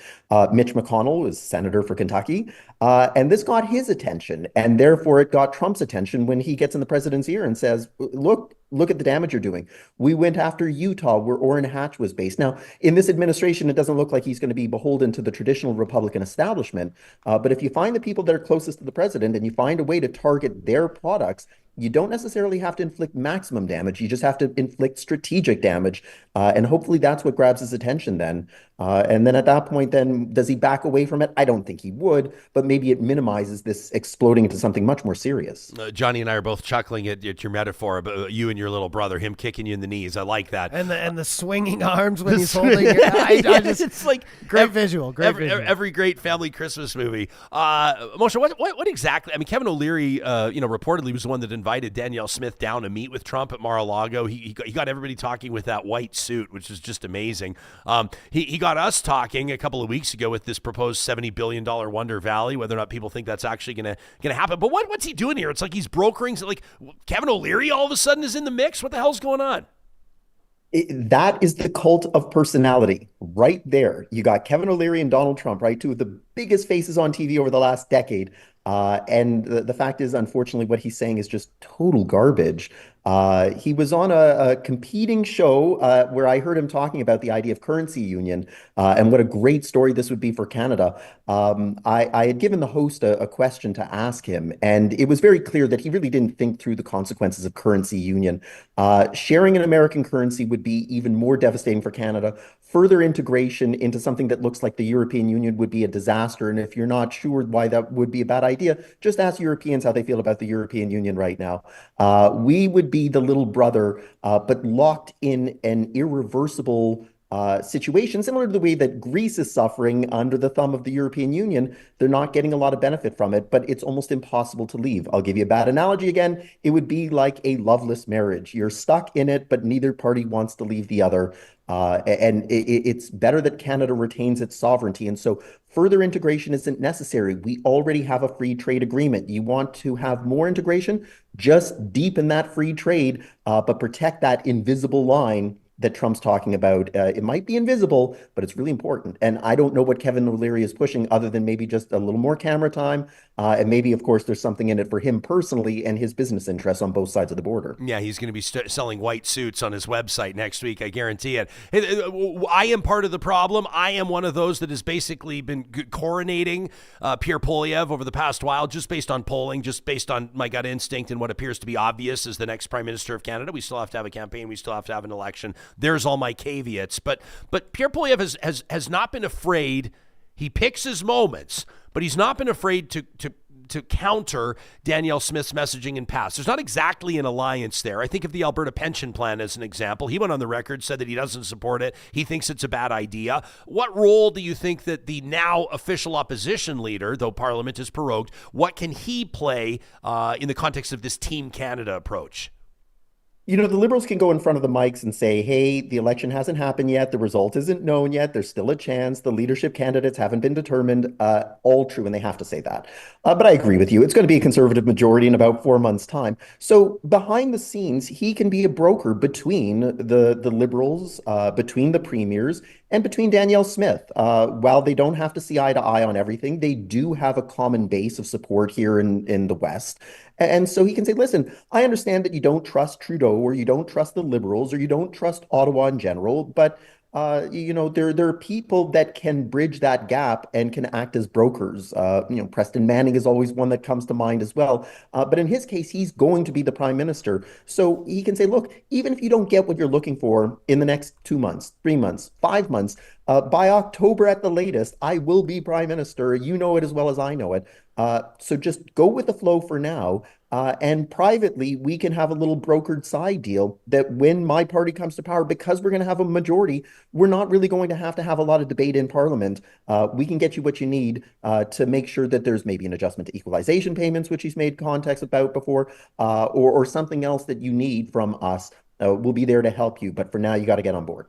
Mitch McConnell was senator for Kentucky, and this got his attention, and therefore it got Trump's attention when he gets in the president's ear and says, look at the damage you're doing. We went after Utah, where Orrin Hatch was based. Now, in this administration, it doesn't look like he's going to be beholden to the traditional Republican establishment. But if you find the people that are closest to the president and you find a way to target their products, you don't necessarily have to inflict maximum damage. You just have to inflict strategic damage. And hopefully that's what grabs his attention then. And then at that point, then does he back away from it? I don't think he would, but maybe it minimizes this exploding into something much more serious. Johnny and I are both chuckling at your metaphor about you and your little brother, him kicking you in the knees. I like that. And the swinging arms when he's holding it. It's like great visual. Every great family Christmas movie. Moshe, what exactly? I mean, Kevin O'Leary, reportedly was the one that invited Danielle Smith down to meet with Trump at Mar-a-Lago. He got everybody talking with that white suit, which is just amazing. He got us talking a couple of weeks ago with this proposed $70 billion Wonder Valley, whether or not people think that's actually going to happen. But what's he doing here? It's like he's brokering, like Kevin O'Leary all of a sudden is in the mix. What the hell's going on? That is the cult of personality right there. You got Kevin O'Leary and Donald Trump, right? Two of the biggest faces on TV over the last decade. And the fact is, unfortunately, what he's saying is just total garbage. He was on a competing show where I heard him talking about the idea of currency union and what a great story this would be for Canada. I had given the host a question to ask him, and it was very clear that he really didn't think through the consequences of currency union. Sharing an American currency would be even more devastating for Canada. Further integration into something that looks like the European Union would be a disaster. And if you're not sure why that would be a bad idea, just ask Europeans how they feel about the European Union right now. We would be the little brother, but locked in an irreversible situation, similar to the way that Greece is suffering under the thumb of the European Union. They're not getting a lot of benefit from it, but it's almost impossible to leave. I'll give you a bad analogy again. It would be like a loveless marriage. You're stuck in it, but neither party wants to leave the other. And it's better that Canada retains its sovereignty. And so further integration isn't necessary. We already have a free trade agreement. You want to have more integration? Just deepen that free trade, but protect that invisible line that Trump's talking about. It might be invisible, but it's really important. And I don't know what Kevin O'Leary is pushing other than maybe just a little more camera time. And maybe, of course, there's something in it for him personally and his business interests on both sides of the border. Yeah, he's going to be selling white suits on his website next week. I guarantee it. Hey, I am part of the problem. I am one of those that has basically been coronating Pierre Poilievre over the past while, just based on polling, just based on my gut instinct and what appears to be obvious as the next Prime Minister of Canada. We still have to have a campaign. We still have to have an election. There's all my caveats. But Pierre Poilievre has not been afraid. He picks his moments, but he's not been afraid to counter Danielle Smith's messaging in past. There's not exactly an alliance there. I think of the Alberta pension plan as an example. He went on the record, said that he doesn't support it. He thinks it's a bad idea. What role do you think that the now official opposition leader, though Parliament is prorogued, what can he play in the context of this Team Canada approach? You know, the Liberals can go in front of the mics and say, hey, the election hasn't happened yet. The result isn't known yet. There's still a chance. The leadership candidates haven't been determined. All true, and they have to say that. But I agree with you. It's going to be a Conservative majority in about 4 months' time. So behind the scenes, he can be a broker between the Liberals, between the premiers, and between Danielle Smith. While they don't have to see eye to eye on everything, they do have a common base of support here in the West. And so he can say, listen, I understand that you don't trust Trudeau or you don't trust the Liberals or you don't trust Ottawa in general, but there are people that can bridge that gap and can act as brokers. Preston Manning is always one that comes to mind as well. But in his case, he's going to be the prime minister. So he can say, look, even if you don't get what you're looking for in the next 2 months, 3 months, 5 months, by October at the latest, I will be prime minister. You know it as well as I know it. So just go with the flow for now. And privately, we can have a little brokered side deal that when my party comes to power, because we're going to have a majority, we're not really going to have a lot of debate in Parliament. We can get you what you need to make sure that there's maybe an adjustment to equalization payments, which he's made context about before, or something else that you need from us. We'll be there to help you. But for now, you got to get on board.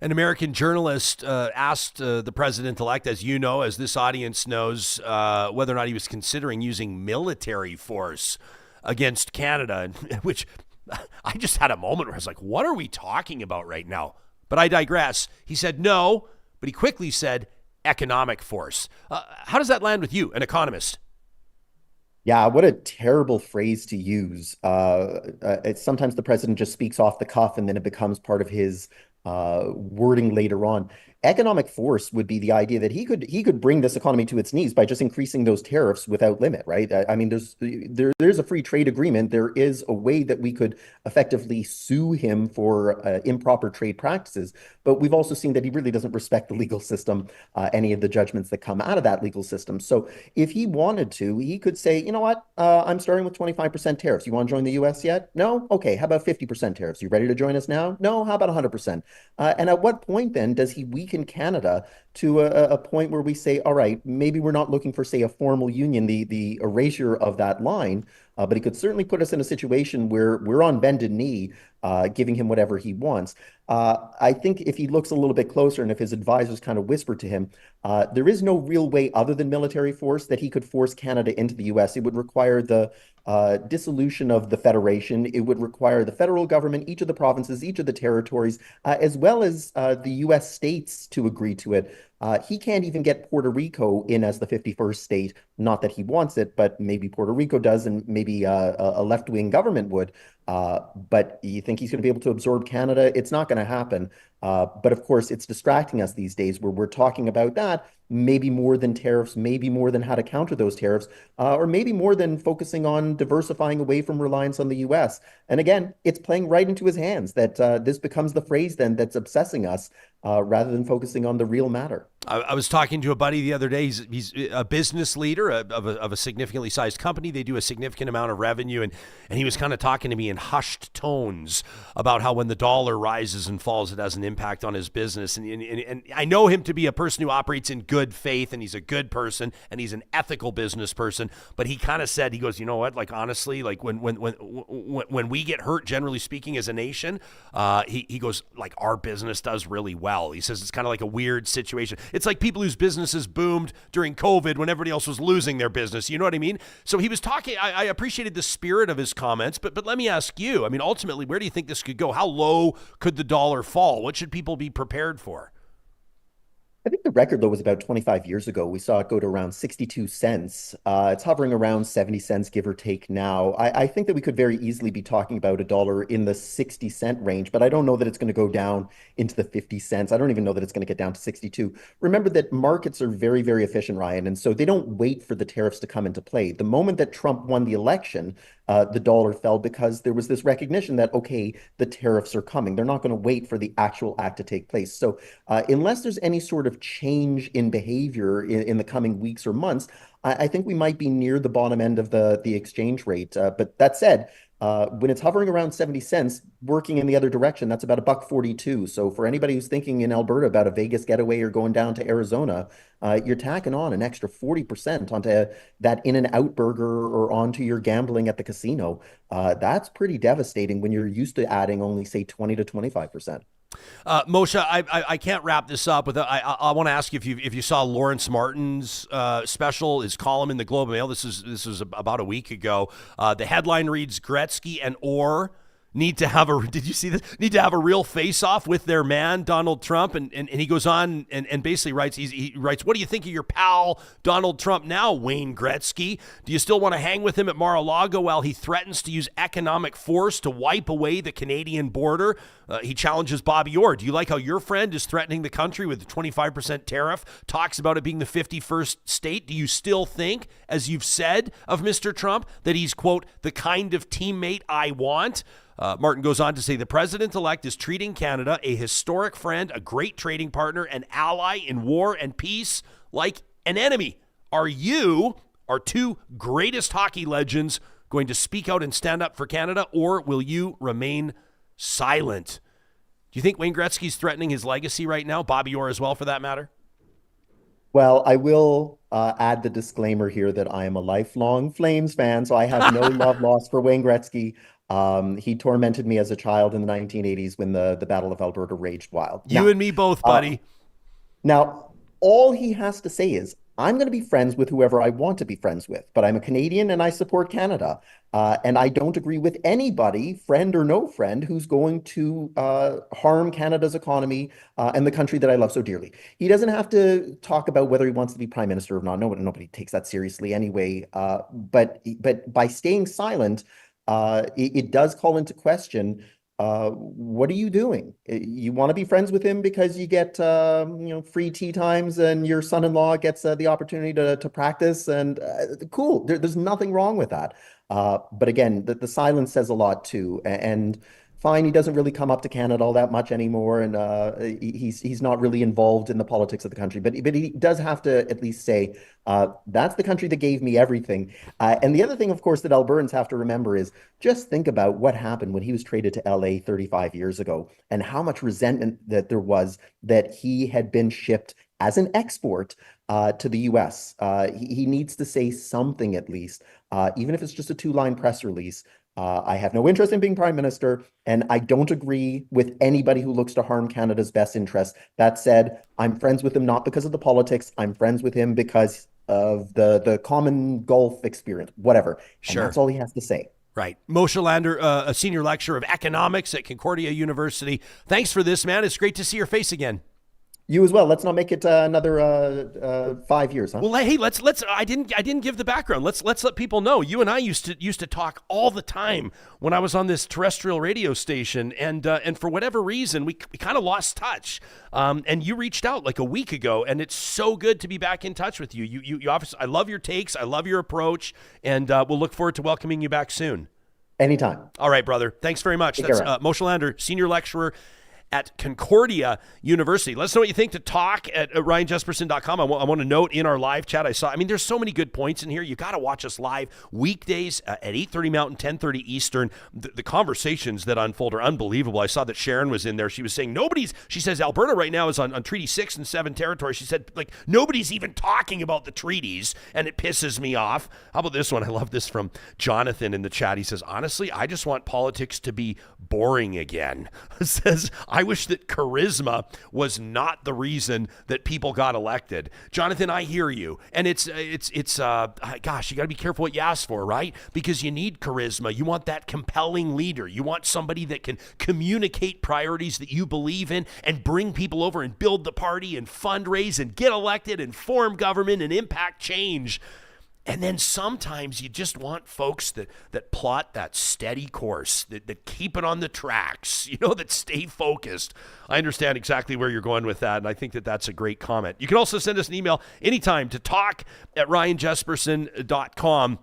An American journalist asked the president-elect, as you know, as this audience knows, whether or not he was considering using military force against Canada, which I just had a moment where I was like, what are we talking about right now? But I digress. He said no, but he quickly said economic force. How does that land with you, an economist? Yeah, what a terrible phrase to use. Sometimes the president just speaks off the cuff and then it becomes part of his wording later on. Economic force would be the idea that he could bring this economy to its knees by just increasing those tariffs without limit, right? I mean, there's a free trade agreement. There is a way that we could effectively sue him for improper trade practices. But we've also seen that he really doesn't respect the legal system, any of the judgments that come out of that legal system. So if he wanted to, he could say, you know what, I'm starting with 25% tariffs. You want to join the US yet? No? Okay, how about 50% tariffs? You ready to join us now? No? How about 100%? And at what point then does he weaken Canada to a point where we say, all right, maybe we're not looking for, say, a formal union, the erasure of that line, but he could certainly put us in a situation where we're on bended knee, giving him whatever he wants. I think if he looks a little bit closer and if his advisors kind of whisper to him, there is no real way other than military force that he could force Canada into the US. It would require the dissolution of the Federation. It would require the federal government, each of the provinces, each of the territories, as well as the US states to agree to it. He can't even get Puerto Rico in as the 51st state. Not that he wants it, but maybe Puerto Rico does, and maybe a left-wing government would. But you think he's going to be able to absorb Canada? It's not going to happen. But of course, it's distracting us these days where we're talking about that, maybe more than tariffs, maybe more than how to counter those tariffs, or maybe more than focusing on diversifying away from reliance on the US. And again, it's playing right into his hands that this becomes the phrase then that's obsessing us rather than focusing on the real matter. I was talking to a buddy the other day. He's a business leader of a significantly sized company. They do a significant amount of revenue. And he was kind of talking to me in hushed tones about how when the dollar rises and falls, it has an impact on his business. And I know him to be a person who operates in good faith, and he's a good person, and he's an ethical business person. But he kind of said, he goes, you know what, like, honestly, like when we get hurt, generally speaking, as a nation, he goes, like, our business does really well. He says it's kind of like a weird situation. it's like people whose businesses boomed during COVID when everybody else was losing their business. You know what I mean? So he was talking, I appreciated the spirit of his comments, but let me ask you, I mean, ultimately, where do you think this could go? How low could the dollar fall? What should people be prepared for? I think the record low was about 25 years ago. We saw it go to around 62 cents. It's hovering around 70 cents, give or take now. I think that we could very easily be talking about a dollar in the 60-cent range, but I don't know that it's going to go down into the 50 cents. I don't even know that it's going to get down to 62. Remember that markets are very, very efficient, Ryan, and so they don't wait for the tariffs to come into play. The moment that Trump won the election, the dollar fell because there was this recognition that, okay, the tariffs are coming. They're not going to wait for the actual act to take place. So unless there's any sort of change in behavior in the coming weeks or months, I think we might be near the bottom end of the exchange rate. But that said, when it's hovering around 70 cents, working in the other direction, that's about $1.42. So for anybody who's thinking in Alberta about a Vegas getaway or going down to Arizona, you're tacking on an extra 40% onto that In-N-Out burger or onto your gambling at the casino. That's pretty devastating when you're used to adding only, say, 20 to 25%. Moshe, I can't wrap this up without. I want to ask you if you saw Lawrence Martin's special, his column in the Globe and Mail. This was about a week ago. The headline reads: Gretzky and Orr need to have a. Did you see this? Need to have a real face-off with their man Donald Trump, and he goes on and basically writes. He writes, "What do you think of your pal Donald Trump now, Wayne Gretzky? Do you still want to hang with him at Mar-a-Lago while he threatens to use economic force to wipe away the Canadian border?" He challenges Bobby Orr. "Do you like how your friend is threatening the country with a 25% tariff? Talks about it being the 51st state. Do you still think, as you've said of Mr. Trump, that he's, quote, the kind of teammate I want?" Martin goes on to say the president-elect is treating Canada, a historic friend, a great trading partner, an ally in war and peace, like an enemy. Are you, our two greatest hockey legends, going to speak out and stand up for Canada, or will you remain silent? Do you think Wayne Gretzky's threatening his legacy right now? Bobby Orr as well, for that matter? Well, I will add the disclaimer here that I am a lifelong Flames fan, so I have no love lost for Wayne Gretzky. He tormented me as a child in the 1980s when the Battle of Alberta raged wild. You and me both, buddy. Now, all he has to say is, I'm going to be friends with whoever I want to be friends with, but I'm a Canadian and I support Canada. And I don't agree with anybody, friend or no friend, who's going to harm Canada's economy and the country that I love so dearly. He doesn't have to talk about whether he wants to be prime minister or not. Nobody takes that seriously anyway. But by staying silent, it does call into question, what are you doing? You want to be friends with him because you get free tea times and your son-in-law gets the opportunity to practice, and cool. There's nothing wrong with that. But again, the silence says a lot too. And fine, he doesn't really come up to Canada all that much anymore, and he's not really involved in the politics of the country. But he does have to at least say, that's the country that gave me everything. And the other thing, of course, that Albertans have to remember is just think about what happened when he was traded to LA 35 years ago and how much resentment that there was that he had been shipped as an export to the US. He needs to say something at least, even if it's just a 2-line press release. I have no interest in being prime minister, and I don't agree with anybody who looks to harm Canada's best interests. That said, I'm friends with him not because of the politics. I'm friends with him because of the common Gulf experience, whatever. Sure. And that's all he has to say. Right. Moshe Lander, a senior lecturer of economics at Concordia University. Thanks for this, man. It's great to see your face again. You as well. Let's not make it another 5 years, huh? Well, hey, let's. I didn't give the background. Let's let people know. You and I used to talk all the time when I was on this terrestrial radio station, and for whatever reason, we kind of lost touch. And you reached out like a week ago, and it's so good to be back in touch with you. You obviously, I love your takes, I love your approach, and we'll look forward to welcoming you back soon. Anytime. All right, brother. Thanks very much. Take That's care. Moshe Lander, senior lecturer at Concordia University. Let us know what you think to talk at ryanjesperson.com. I want to note in our live chat, there's so many good points in here. You got to watch us live weekdays at 8:30 Mountain, 10:30 Eastern. The conversations that unfold are unbelievable. I saw that Sharon was in there. She was saying she says Alberta right now is on Treaty 6 and 7 territory. She said, like, nobody's even talking about the treaties, and it pisses me off. How about this one? I love this from Jonathan in the chat. He says, honestly, I just want politics to be boring again. Says, I I wish that charisma was not the reason that people got elected. Jonathan, I hear you. And gosh, you got to be careful what you ask for, right? Because you need charisma. You want that compelling leader. You want somebody that can communicate priorities that you believe in and bring people over and build the party and fundraise and get elected and form government and impact change. And then sometimes you just want folks that plot that steady course, that keep it on the tracks, that stay focused. I understand exactly where you're going with that, and I think that that's a great comment. You can also send us an email anytime to talk@ryanjesperson.com.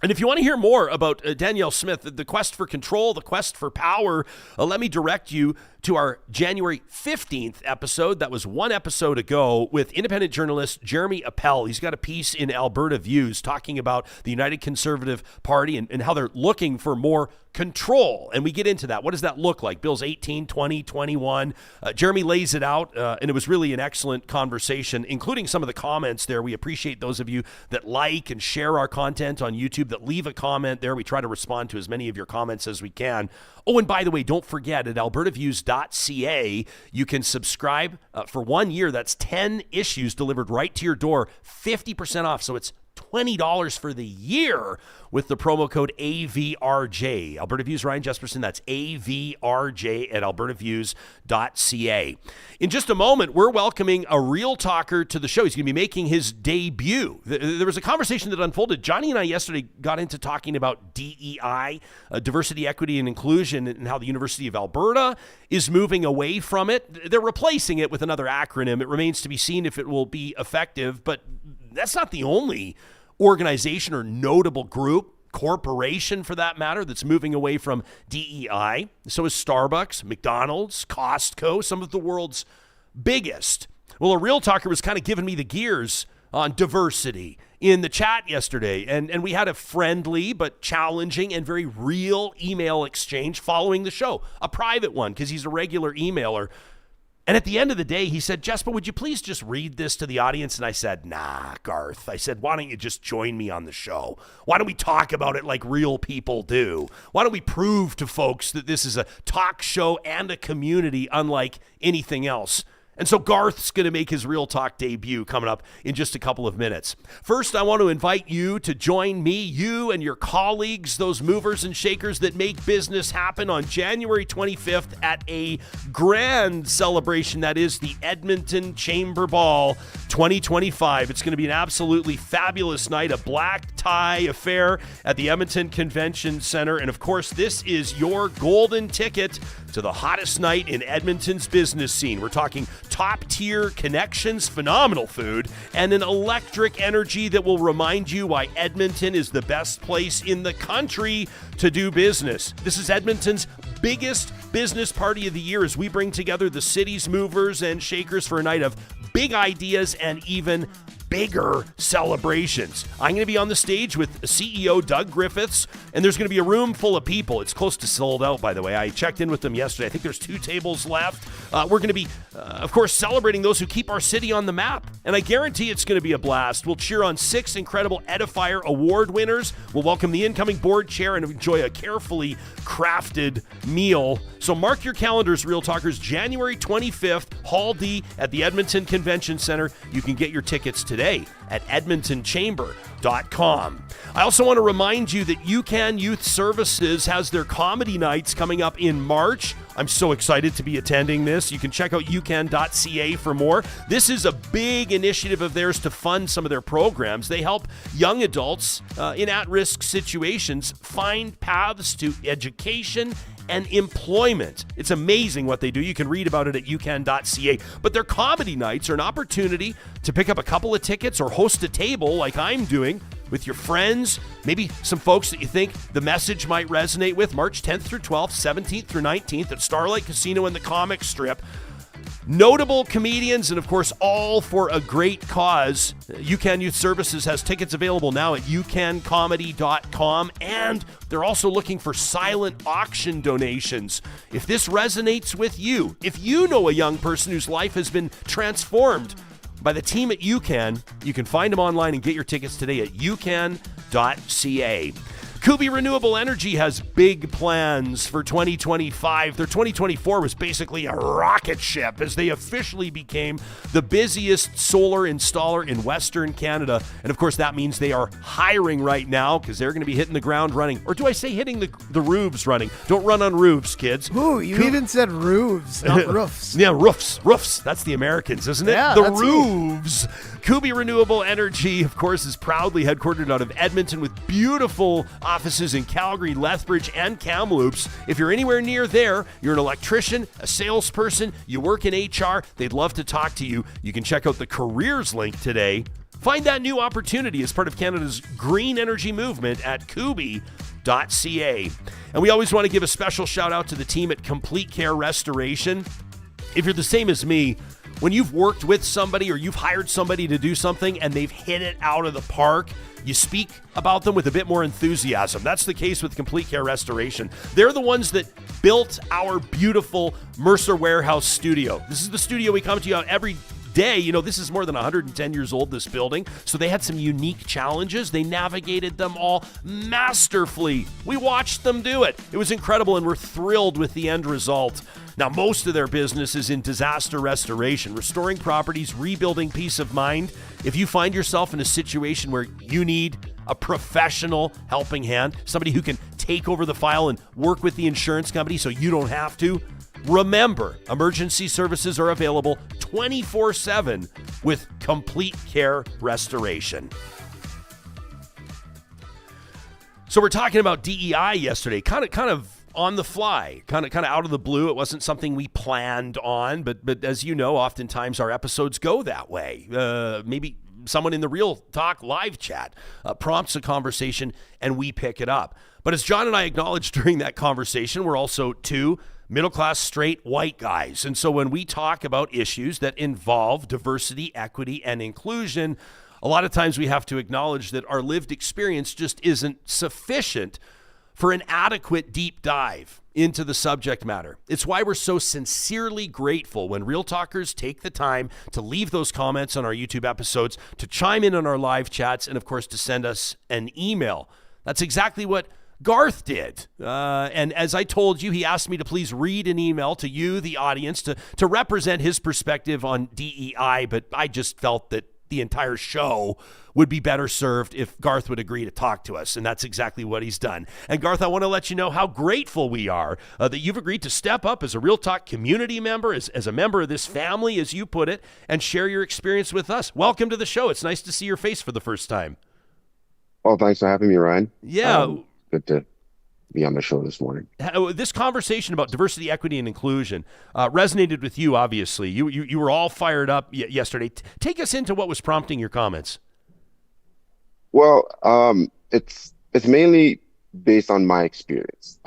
And if you want to hear more about Danielle Smith, the quest for control, the quest for power, let me direct you to our January 15th episode. That was one episode ago with independent journalist Jeremy Appel. He's got a piece in Alberta Views talking about the United Conservative Party and how they're looking for more control. And we get into that. What does that look like? Bills 18, 20, 21. Jeremy lays it out, and it was really an excellent conversation, including some of the comments there. We appreciate those of you that like and share our content on YouTube, that leave a comment there. We try to respond to as many of your comments as we can. Oh, and by the way, don't forget, at albertaviews.ca, you can subscribe for 1 year. That's 10 issues delivered right to your door, 50% off. So it's $20 for the year with the promo code AVRJ. Alberta Views, Ryan Jesperson, that's AVRJ at albertaviews.ca. In just a moment, we're welcoming a real talker to the show. He's going to be making his debut. There was a conversation that unfolded. Johnny and I yesterday got into talking about DEI, diversity, equity, and inclusion, and how the University of Alberta is moving away from it. They're replacing it with another acronym. It remains to be seen if it will be effective, but that's not the only organization or notable group, corporation for that matter, that's moving away from DEI. So is Starbucks, McDonald's, Costco, some of the world's biggest. Well, a real talker was kind of giving me the gears on diversity in the chat yesterday, and we had a friendly but challenging and very real email exchange following the show, a private one because he's a regular emailer. And at the end of the day, he said, Jesper, would you please just read this to the audience? And I said, nah, Garth. I said, why don't you just join me on the show? Why don't we talk about it like real people do? Why don't we prove to folks that this is a talk show and a community unlike anything else? And so Garth's going to make his Real Talk debut coming up in just a couple of minutes. First, I want to invite you to join me, you and your colleagues, those movers and shakers that make business happen on January 25th at a grand celebration. That is the Edmonton Chamber Ball 2025. It's going to be an absolutely fabulous night, a black tie affair at the Edmonton Convention Center. And of course, this is your golden ticket to the hottest night in Edmonton's business scene. We're talking top-tier connections, phenomenal food, and an electric energy that will remind you why Edmonton is the best place in the country to do business. This is Edmonton's biggest business party of the year as we bring together the city's movers and shakers for a night of big ideas and even bigger celebrations. I'm going to be on the stage with CEO Doug Griffiths, and there's going to be a room full of people. It's close to sold out, by the way. I checked in with them yesterday. I think there's 2 tables left. We're going to be, of course, celebrating those who keep our city on the map, and I guarantee it's going to be a blast. We'll cheer on 6 incredible Edifier Award winners. We'll welcome the incoming board chair and enjoy a carefully crafted meal. So mark your calendars, Real Talkers, January 25th, Hall D at the Edmonton Convention Center. You can get your tickets today at edmontonchamber.com. I also want to remind you that UCAN Youth Services has their comedy nights coming up in March. I'm so excited to be attending this. You can check out ucan.ca for more. This is a big initiative of theirs to fund some of their programs. They help young adults in at-risk situations find paths to education and employment. It's amazing what they do. You can read about it at ucan.ca. But their comedy nights are an opportunity to pick up a couple of tickets or host a table like I'm doing with your friends, maybe some folks that you think the message might resonate with. March 10th through 12th, 17th through 19th at Starlight Casino in the comic strip. Notable comedians, and of course, all for a great cause. UCAN Youth Services has tickets available now at ucancomedy.com, and they're also looking for silent auction donations. If this resonates with you, if you know a young person whose life has been transformed by the team at UCAN, you can find them online and get your tickets today at ucan.ca. Kubi Renewable Energy has big plans for 2025. Their 2024 was basically a rocket ship as they officially became the busiest solar installer in Western Canada. And of course, that means they are hiring right now because they're going to be hitting the ground running. Or do I say hitting the roofs running? Don't run on roofs, kids. Ooh, you even said roofs, not roofs. Yeah, roofs. Roofs. That's the Americans, isn't it? Yeah, the that's roofs. Kubi Renewable Energy, of course, is proudly headquartered out of Edmonton with beautiful offices in Calgary, Lethbridge, and Kamloops. If you're anywhere near there, you're an electrician, a salesperson, you work in HR, they'd love to talk to you. You can check out the careers link today. Find that new opportunity as part of Canada's green energy movement at kubi.ca. And we always want to give a special shout out to the team at Complete Care Restoration. If you're the same as me, when you've worked with somebody or you've hired somebody to do something and they've hit it out of the park, you speak about them with a bit more enthusiasm. That's the case with Complete Care Restoration. They're the ones that built our beautiful Mercer Warehouse studio. This is the studio we come to you on every day. You know, this is more than 110 years old, this building. So they had some unique challenges. They navigated them all masterfully. We watched them do it. It was incredible, and we're thrilled with the end result. Now, most of their business is in disaster restoration, restoring properties, rebuilding peace of mind. If you find yourself in a situation where you need a professional helping hand, somebody who can take over the file and work with the insurance company so you don't have to, remember, emergency services are available 24/7 with Complete Care Restoration. So we're talking about DEI yesterday, kind of on the fly, kind of out of the blue. It wasn't something we planned on, but as you know, oftentimes our episodes go that way. Maybe someone in the Real Talk live chat prompts a conversation and we pick it up. But as John and I acknowledged during that conversation, we're also two middle-class, straight, white guys. And so when we talk about issues that involve diversity, equity, and inclusion, a lot of times we have to acknowledge that our lived experience just isn't sufficient for an adequate deep dive into the subject matter. It's why we're so sincerely grateful when Real Talkers take the time to leave those comments on our YouTube episodes, to chime in on our live chats, and of course to send us an email. That's exactly what Garth did. And as I told you, he asked me to please read an email to you, the audience, to represent his perspective on DEI, but I just felt that the entire show would be better served if Garth would agree to talk to us, and that's exactly what he's done. And Garth, I want to let you know how grateful we are that you've agreed to step up as a Real Talk community member, as a member of this family, as you put it, and share your experience with us. Welcome to the show. It's nice to see your face for the first time. Well, thanks for having me, Ryan. Yeah. Good to be on the show this morning. This conversation about diversity, equity, and inclusion resonated with you, obviously. You were all fired up yesterday. Take us into what was prompting your comments. Well, it's mainly based on my experience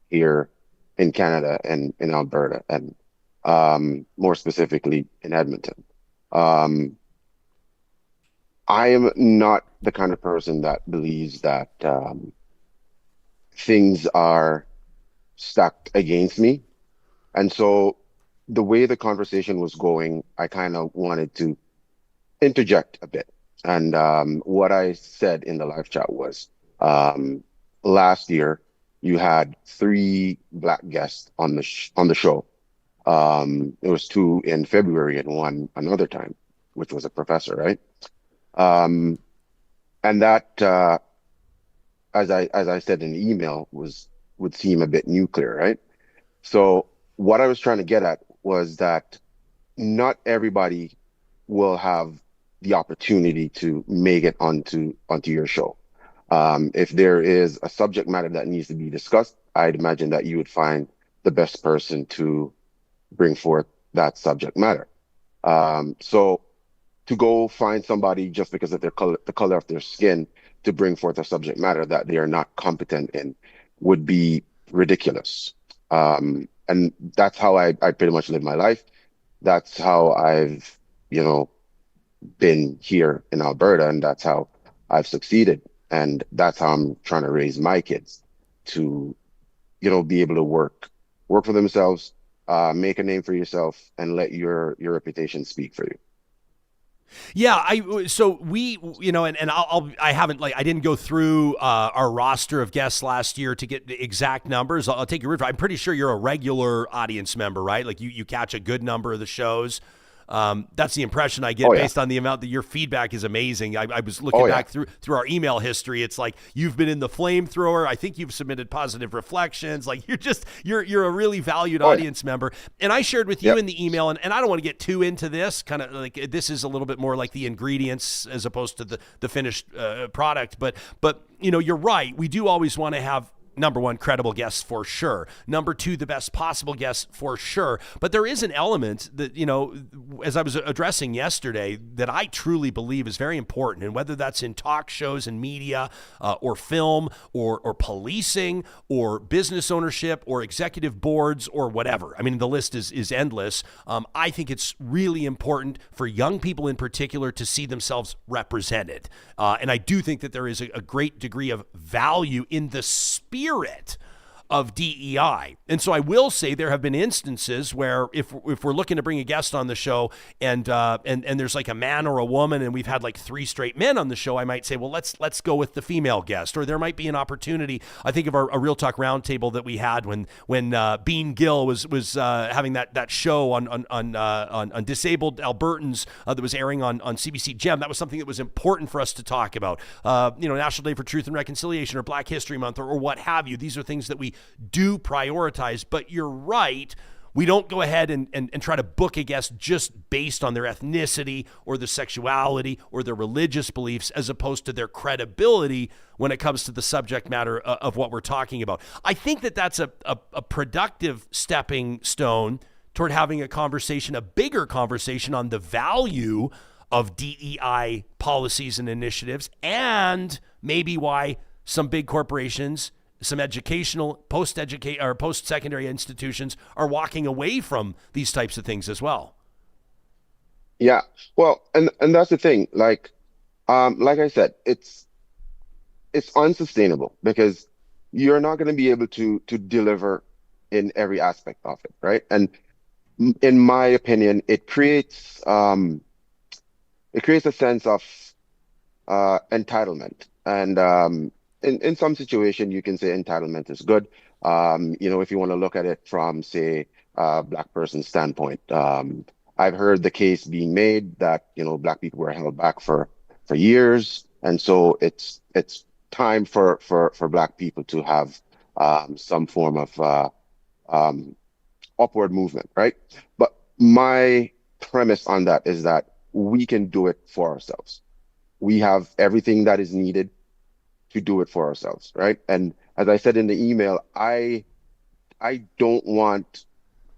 here in Canada and in Alberta, and more specifically in Edmonton. I am not the kind of person that believes that things are stacked against me. And so the way the conversation was going, I kind of wanted to interject a bit. And what I said in the live chat was, last year you had 3 Black guests on the show. It was 2 in February and 1 another time, which was a professor, right? And that, as I said in the email, would seem a bit nuclear, right? So what I was trying to get at was that not everybody will have the opportunity to make it onto your show. If there is a subject matter that needs to be discussed, I'd imagine that you would find the best person to bring forth that subject matter. So to go find somebody just because of the color of their skin to bring forth a subject matter that they are not competent in would be ridiculous. And that's how I pretty much live my life. That's how I've, been here in Alberta, and that's how I've succeeded. And that's how I'm trying to raise my kids to, be able to work for themselves, make a name for yourself, and let your reputation speak for you. Yeah, so we, and I haven't, like, I didn't go through our roster of guests last year to get the exact numbers. I'll take your word for it. I'm pretty sure you're a regular audience member, right? Like you catch a good number of the shows. That's the impression I get based on the amount that your feedback is amazing. I was looking back through our email history. It's like you've been in the flamethrower. I think you've submitted positive reflections. Like you're a really valued audience member. And I shared with you in the email, and I don't want to get too into this. Kind of like this is a little bit more like the ingredients as opposed to the finished product. But you're right. We do always want to have, number one, credible guests for sure. Number two, the best possible guests for sure. But there is an element that, as I was addressing yesterday, that I truly believe is very important. And whether that's in talk shows and media or film or policing or business ownership or executive boards or whatever. I mean, the list is endless. I think it's really important for young people in particular to see themselves represented. And I do think that there is a great degree of value in the spirit of DEI. And so I will say there have been instances where if we're looking to bring a guest on the show and there's like a man or a woman and we've had like 3 straight men on the show, I might say, well, let's go with the female guest. Or there might be an opportunity. I think of a Real Talk roundtable that we had when Bean Gill was having that show on disabled Albertans that was airing on CBC Gem. That was something that was important for us to talk about. National Day for Truth and Reconciliation or Black History Month or what have you. These are things that we do prioritize, but you're right. We don't go ahead and try to book a guest just based on their ethnicity or their sexuality or their religious beliefs as opposed to their credibility when it comes to the subject matter of what we're talking about. I think that that's a productive stepping stone toward having a bigger conversation on the value of DEI policies and initiatives and maybe why some big corporations, some educational, post-secondary institutions are walking away from these types of things as well. Yeah, well, and that's the thing. Like I said, it's unsustainable because you're not going to be able to deliver in every aspect of it, right? And in my opinion, it creates a sense of entitlement. And in some situation, you can say entitlement is good. If you want to look at it from, say, a Black person's standpoint. I've heard the case being made that, Black people were held back for years. And so it's time for Black people to have some form of upward movement, right? But my premise on that is that we can do it for ourselves. We have everything that is needed to do it for ourselves, right? And as I said in the email, I don't want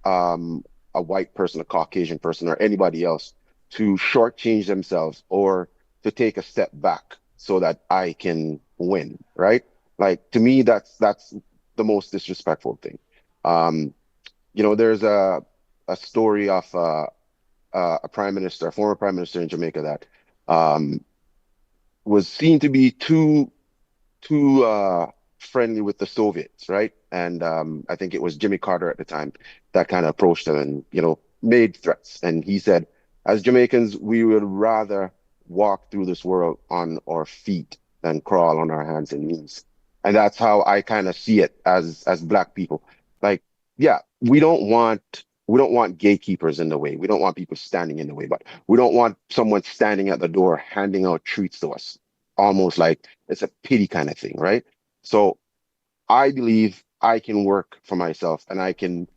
a white person, a Caucasian person, or anybody else to shortchange themselves or to take a step back so that I can win, right? Like, to me, that's the most disrespectful thing. There's a story of a former prime minister in Jamaica that was seen to be too friendly with the Soviets, right? And I think it was Jimmy Carter at the time that kind of approached him and, made threats. And he said, as Jamaicans, we would rather walk through this world on our feet than crawl on our hands and knees. And that's how I kind of see it as Black people. Like, yeah, we don't want gatekeepers in the way. We don't want people standing in the way, but we don't want someone standing at the door handing out treats to us, almost like it's a pity kind of thing, right? So I believe I can work for myself and I can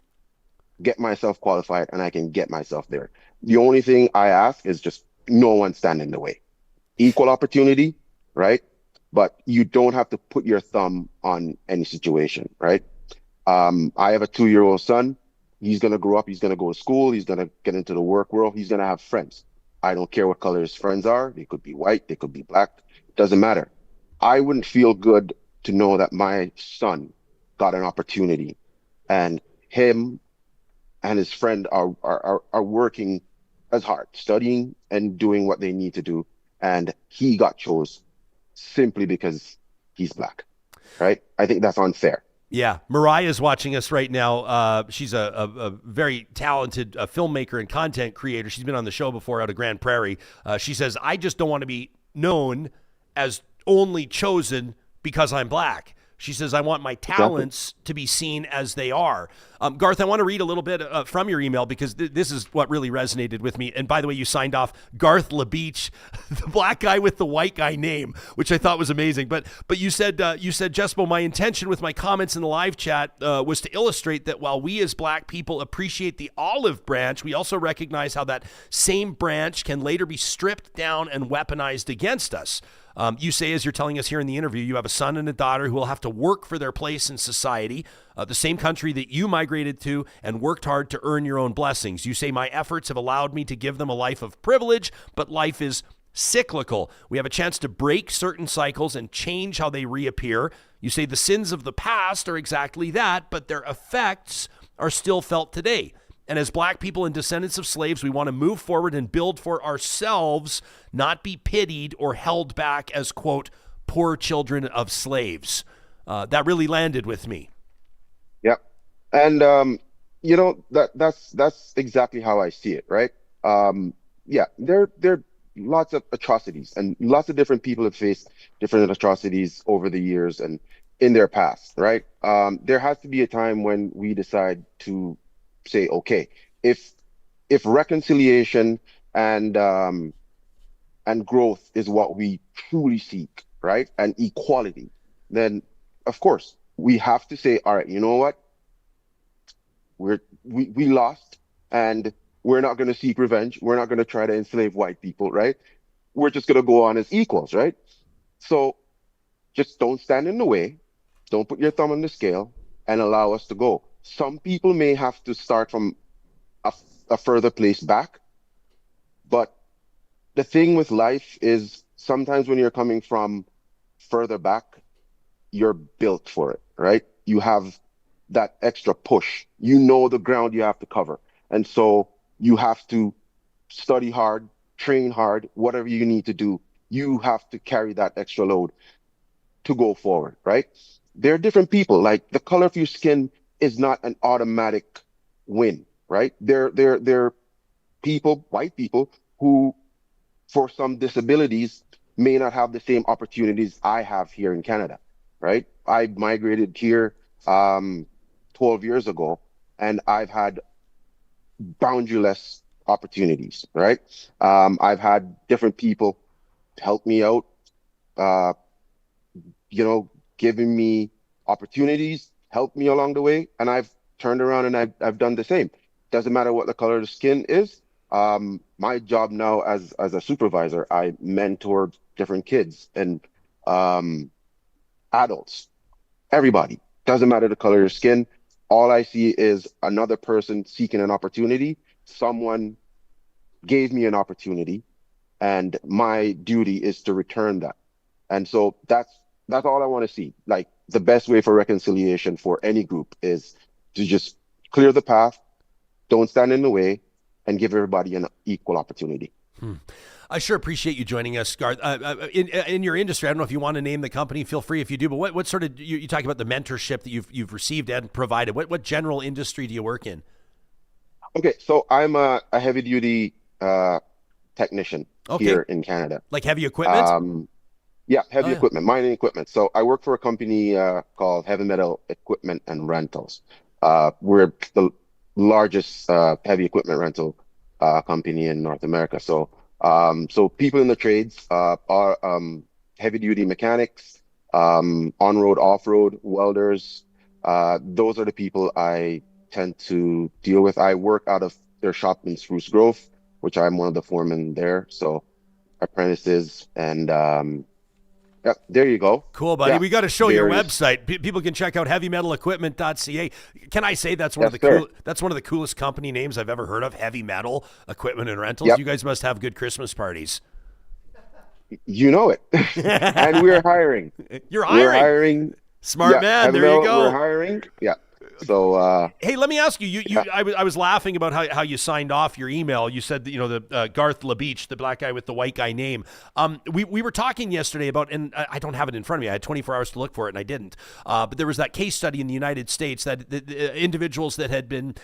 get myself qualified and I can get myself there. The only thing I ask is just no one stand in the way. Equal opportunity, right? But you don't have to put your thumb on any situation, right? I have a 2-year-old son. He's going to grow up. He's going to go to school. He's going to get into the work world. He's going to have friends. I don't care what color his friends are. They could be white. They could be Black. It doesn't matter. I wouldn't feel good to know that my son got an opportunity and him and his friend are working as hard, studying and doing what they need to do. And he got chose simply because he's Black, right? I think that's unfair. Yeah, Mariah's watching us right now. She's a very talented filmmaker and content creator. She's been on the show before out of Grand Prairie. She says, I just don't want to be known as only chosen because I'm black. She says, I want my talents to be seen as they are. Garth, I want to read a little bit from your email because this is what really resonated with me. And by the way, you signed off Garth La Beach, the black guy with the white guy name, which I thought was amazing. But you said, Jespo, my intention with my comments in the live chat was to illustrate that while we as black people appreciate the olive branch, we also recognize how that same branch can later be stripped down and weaponized against us. You say, as you're telling us here in the interview, you have a son and a daughter who will have to work for their place in society, the same country that you migrated to and worked hard to earn your own blessings. You say, my efforts have allowed me to give them a life of privilege, but life is cyclical. We have a chance to break certain cycles and change how they reappear. You say the sins of the past are exactly that, but their effects are still felt today. And as black people and descendants of slaves, we want to move forward and build for ourselves, not be pitied or held back as, quote, poor children of slaves. That really landed with me. Yeah. And, that's exactly how I see it, right? There are lots of atrocities, and lots of different people have faced different atrocities over the years and in their past, right? There has to be a time when we decide to say, okay, if reconciliation and growth is what we truly seek, right, and equality, then of course we have to say, all right, you know what, we lost, and we're not going to seek revenge. We're not going to try to enslave white people, right? We're just going to go on as equals, right? So just don't stand in the way. Don't put your thumb on the scale and allow us to go. Some people may have to start from a further place back, but the thing with life is sometimes when you're coming from further back, you're built for it, right? You have that extra push. You know the ground you have to cover. And so you have to study hard, train hard, whatever you need to do. You have to carry that extra load to go forward, right? There are different people. Like, the color of your skin is not an automatic win, right? There are people, white people, who, for some disabilities, may not have the same opportunities I have here in Canada, right? I migrated here 12 years ago, and I've had boundaryless opportunities, right? I've had different people help me out, giving me opportunities, help me along the way, and I've turned around and I've done the same. Doesn't matter what the color of the skin is. My job now as a supervisor, I mentor different kids and adults, everybody. Doesn't matter the color of your skin. All I see is another person seeking an opportunity. Someone gave me an opportunity, and my duty is to return that. And so that's all I want to see. Like, the best way for reconciliation for any group is to just clear the path, don't stand in the way, and give everybody an equal opportunity. I sure appreciate you joining us, Garth. In your industry, I don't know if you want to name the company, feel free if you do, but what sort of, you talk about the mentorship that you've received and provided. What general industry do you work in? Okay, so I'm a heavy duty technician here in Canada. Like heavy equipment? Yeah, heavy equipment, mining equipment. So I work for a company called Heavy Metal Equipment and Rentals. We're the largest heavy equipment rental company in North America. So people in the trades are heavy duty mechanics, on-road, off-road, welders. Those are the people I tend to deal with. I work out of their shop in Spruce Grove, which I'm one of the foremen there. So apprentices and yeah, there you go. Cool, buddy. We got to show your website. People can check out heavymetalequipment.ca. Can I say that's one of the coolest company names I've ever heard of? Heavy Metal Equipment and Rentals. Yep. You guys must have good Christmas parties. You know it. And we're hiring. You're hiring. We're hiring. Smart man. There you go. We're hiring. Yeah. So, hey, let me ask you. I was laughing about how you signed off your email. You said that, the Garth La Beach, the black guy with the white guy name. We were talking yesterday about, and I don't have it in front of me. I had 24 hours to look for it, and I didn't. But there was that case study in the United States that the individuals that had been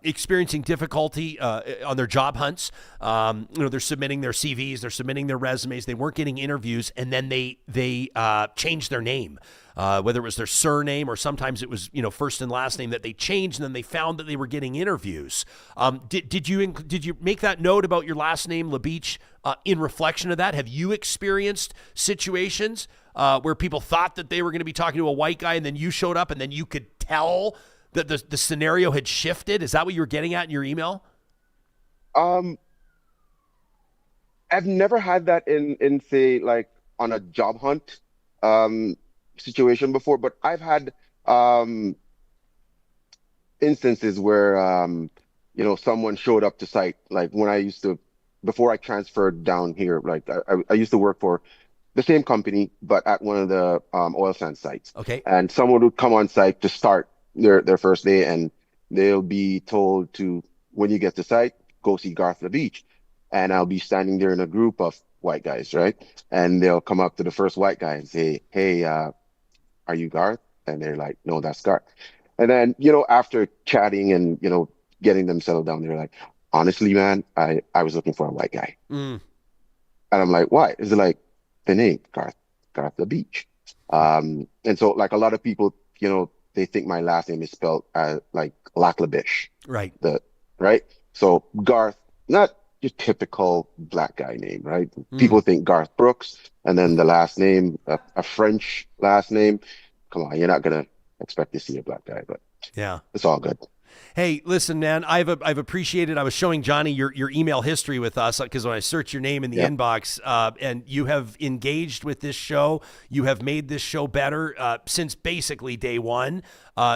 experiencing difficulty on their job hunts, they're submitting their CVs, they're submitting their resumes, they weren't getting interviews, and then they changed their name. Whether it was their surname or sometimes it was, first and last name that they changed, and then they found that they were getting interviews. Did you make that note about your last name, La Beach, in reflection of that? Have you experienced situations where people thought that they were going to be talking to a white guy, and then you showed up, and then you could tell that the scenario had shifted? Is that what you were getting at in your email? I've never had that in say, like, on a job hunt situation before, but I've had instances where someone showed up to site, like when before I transferred down here, like I used to work for the same company but at one of the oil sand sites. Okay. And someone would come on site to start their first day, and they'll be told to, when you get to site, go see Garth La Beach. And I'll be standing there in a group of white guys, right? And they'll come up to the first white guy and say, "Hey, are you Garth?" And they're like, "No, that's Garth." And then, after chatting and, getting them settled down, they're like, "Honestly, man, I was looking for a white guy." And I'm like, "Why?" Is it like the name, Garth La Beach? And so, like, a lot of people, they think my last name is spelled like Lac La Biche. Right. Right? So Garth, not your typical black guy name, right? People think Garth Brooks, and then the last name, a French last name. Come on, you're not gonna expect to see a black guy, but yeah, it's all good. Hey, listen, man, I've appreciated. I was showing Johnny your email history with us because when I search your name in the inbox, and you have engaged with this show, you have made this show better since basically day one.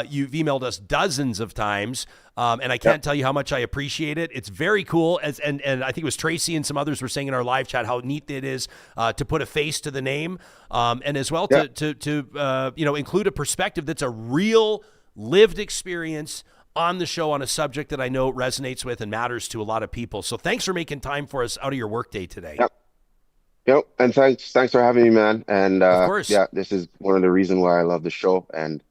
You've emailed us dozens of times, and I can't tell you how much I appreciate it. It's very cool, and I think it was Tracy and some others were saying in our live chat how neat it is to put a face to the name, and as well to include a perspective that's a real lived experience on the show on a subject that I know resonates with and matters to a lot of people. So thanks for making time for us out of your workday today. Yep. And thanks for having me, man. And of course. This is one of the reasons why I love the show, and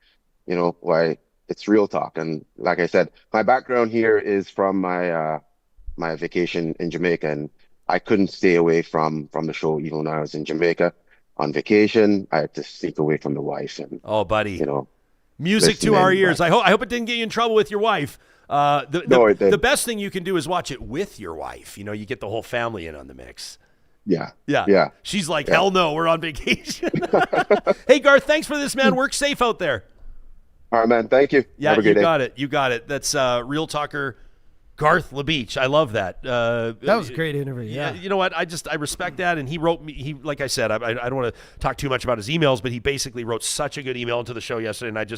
why it's real talk. And like I said, my background here is from my my vacation in Jamaica, and I couldn't stay away from the show even when I was in Jamaica on vacation. I had to sneak away from the wife, and buddy, music to our ears. I hope it didn't get you in trouble with your wife. The best thing you can do is watch it with your wife. You get the whole family in on the mix. Yeah. She's like, hell no, we're on vacation. Hey, Garth, thanks for this, man. Work safe out there. All right, man. Thank you. Yeah, Have a great day. You got it. That's Real Talker Garth La Beach. I love that. That was a great interview. Yeah. You know what? I respect that. And he wrote me, like I said, I don't want to talk too much about his emails, but he basically wrote such a good email into the show yesterday. And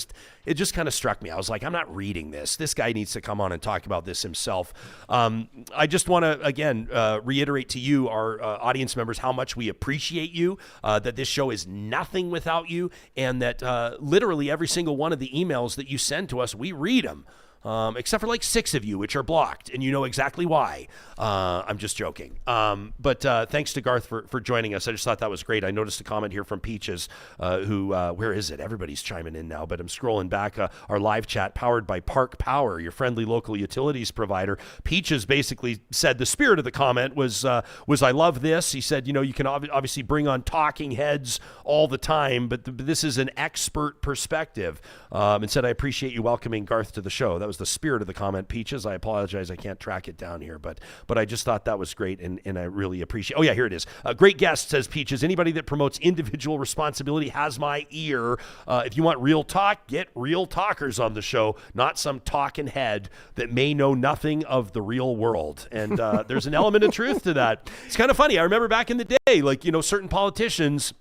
it just kind of struck me. I was like, I'm not reading this. This guy needs to come on and talk about this himself. I just want to, again, reiterate to you, our audience members, how much we appreciate you, that this show is nothing without you, and that literally every single one of the emails that you send to us, we read them. Except for like 6 of you, which are blocked, and you know exactly why. I'm just joking. But thanks to Garth for joining us. I just thought that was great. I noticed a comment here from Peaches, who, where is it? Everybody's chiming in now, but I'm scrolling back. Our live chat powered by Park Power, your friendly local utilities provider. Peaches basically said the spirit of the comment was I love this. He said, you can obviously bring on talking heads all the time, but this is an expert perspective. And said, I appreciate you welcoming Garth to the show. That was the spirit of the comment, Peaches. I apologize, I can't track it down here, but I just thought that was great, and I really appreciate. Oh yeah, here it is. Great guest, says Peaches. Anybody that promotes individual responsibility has my ear. If you want real talk, get real talkers on the show, not some talking head that may know nothing of the real world. And there's an element of truth to that. It's kind of funny. I remember back in the day, like certain politicians,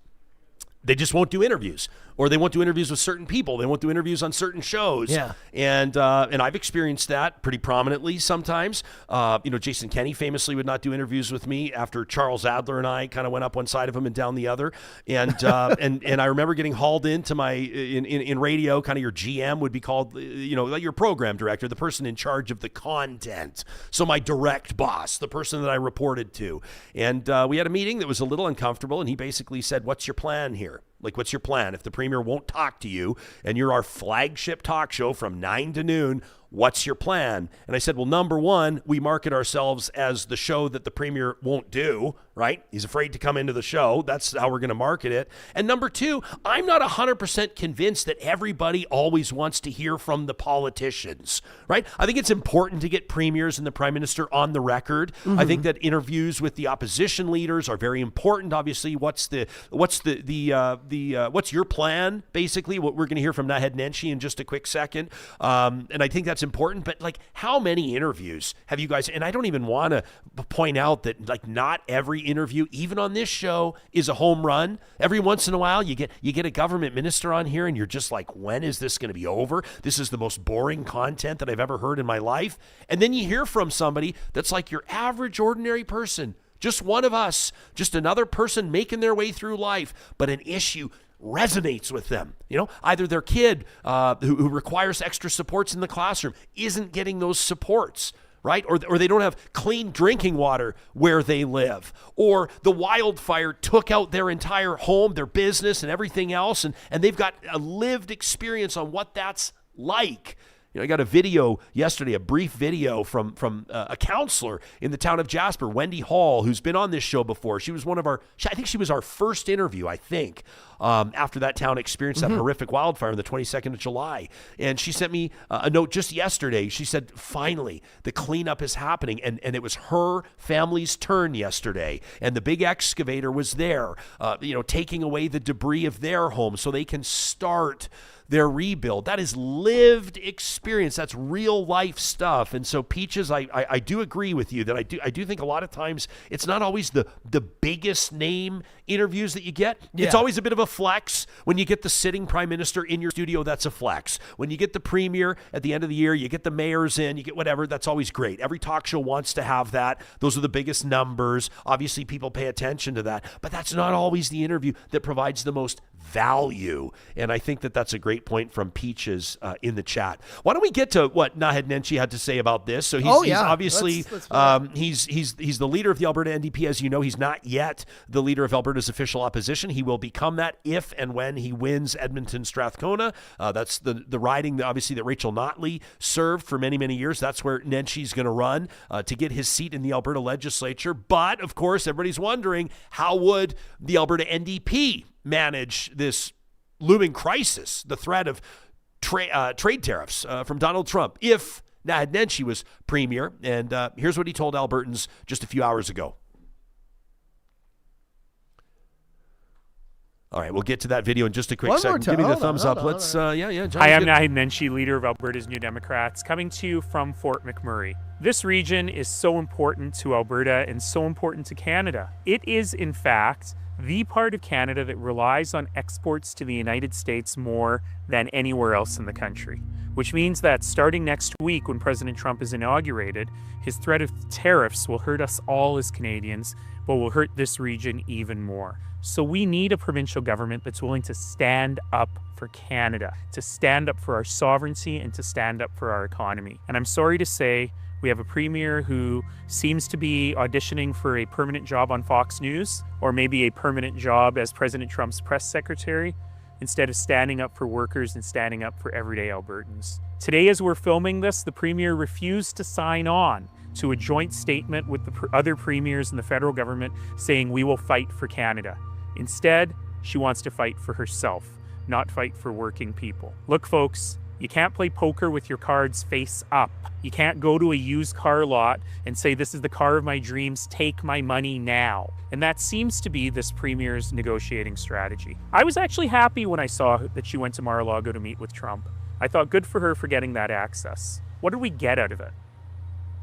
they just won't do interviews, or they won't do interviews with certain people. They won't do interviews on certain shows. Yeah. And I've experienced that pretty prominently sometimes. Jason Kenney famously would not do interviews with me after Charles Adler and I kind of went up one side of him and down the other. And and I remember getting hauled into my in radio, kind of your GM would be called, like your program director, the person in charge of the content. So my direct boss, the person that I reported to. And we had a meeting that was a little uncomfortable, and he basically said, "What's your plan here? Like, what's your plan? If the premier won't talk to you and you're our flagship talk show from 9 to noon, what's your plan?" And I said, well, number one, we market ourselves as the show that the premier won't do, right? He's afraid to come into the show. That's how we're going to market it. And number two, I'm not 100% convinced that everybody always wants to hear from the politicians, right? I think it's important to get premiers and the prime minister on the record. I think that interviews with the opposition leaders are very important. Obviously, what's your plan? Basically, what we're going to hear from Naheed Nenshi in just a quick second. And I think that's important, but like, how many interviews have you guys, and I don't even want to point out that like not every interview, even on this show, is a home run. Every once in a while you get a government minister on here and you're just like, when is this going to be over? This is the most boring content that I've ever heard in my life. And then you hear from somebody that's like your average ordinary person, just one of us, just another person making their way through life, but an issue resonates with them. Either their kid who requires extra supports in the classroom isn't getting those supports, right? Or they don't have clean drinking water where they live. Or the wildfire took out their entire home, their business, and everything else, and they've got a lived experience on what that's like. I got a video yesterday, a brief video from a counselor in the town of Jasper, Wendy Hall, who's been on this show before. She was I think she was our first interview, after that town experienced that horrific wildfire on the 22nd of July. And she sent me a note just yesterday. She said, finally, the cleanup is happening. And it was her family's turn yesterday. And the big excavator was there, taking away the debris of their home so they can start their rebuild. That is lived experience. That's real life stuff. And so, Peaches, I do agree with you that I do think a lot of times it's not always the biggest name interviews that you get. Yeah. It's always a bit of a flex. When you get the sitting prime minister in your studio, that's a flex. When you get the premier at the end of the year, you get the mayors in, you get whatever, that's always great. Every talk show wants to have that. Those are the biggest numbers. Obviously, people pay attention to that, but that's not always the interview that provides the most value. And I think that that's a great point from Peaches in the chat. Why don't we get to what Naheed Nenshi had to say about this? So he's obviously he's the leader of the Alberta NDP. As you know, he's not yet the leader of Alberta's official opposition. He will become that if and when he wins Edmonton Strathcona. That's the riding, obviously, that Rachel Notley served for many, many years. That's where Nenshi's going to run to get his seat in the Alberta legislature. But, of course, everybody's wondering, how would the Alberta NDP manage this looming crisis, the threat of trade tariffs from Donald Trump, if Naheed Nenshi was premier? And here's what he told Albertans just a few hours ago. All right, we'll get to that video in just a quick second. Give me the thumbs up. Let's, Hi, I'm Naheed Nenshi, leader of Alberta's New Democrats, coming to you from Fort McMurray. This region is so important to Alberta and so important to Canada. It is, in fact, the part of Canada that relies on exports to the United States more than anywhere else in the country, which means that starting next week when President Trump is inaugurated, his threat of tariffs will hurt us all as Canadians, but will hurt this region even more. So we need a provincial government that's willing to stand up for Canada, to stand up for our sovereignty, and to stand up for our economy. And I'm sorry to say, we have a premier who seems to be auditioning for a permanent job on Fox News, or maybe a permanent job as President Trump's press secretary, instead of standing up for workers and standing up for everyday Albertans. Today, as we're filming this, the premier refused to sign on to a joint statement with the other premiers in the federal government saying we will fight for Canada. Instead, she wants to fight for herself, not fight for working people. Look, folks, you can't play poker with your cards face up. You can't go to a used car lot and say, this is the car of my dreams, take my money now. And that seems to be this premier's negotiating strategy. I was actually happy when I saw that she went to Mar-a-Lago to meet with Trump. I thought good for her for getting that access. What did we get out of it?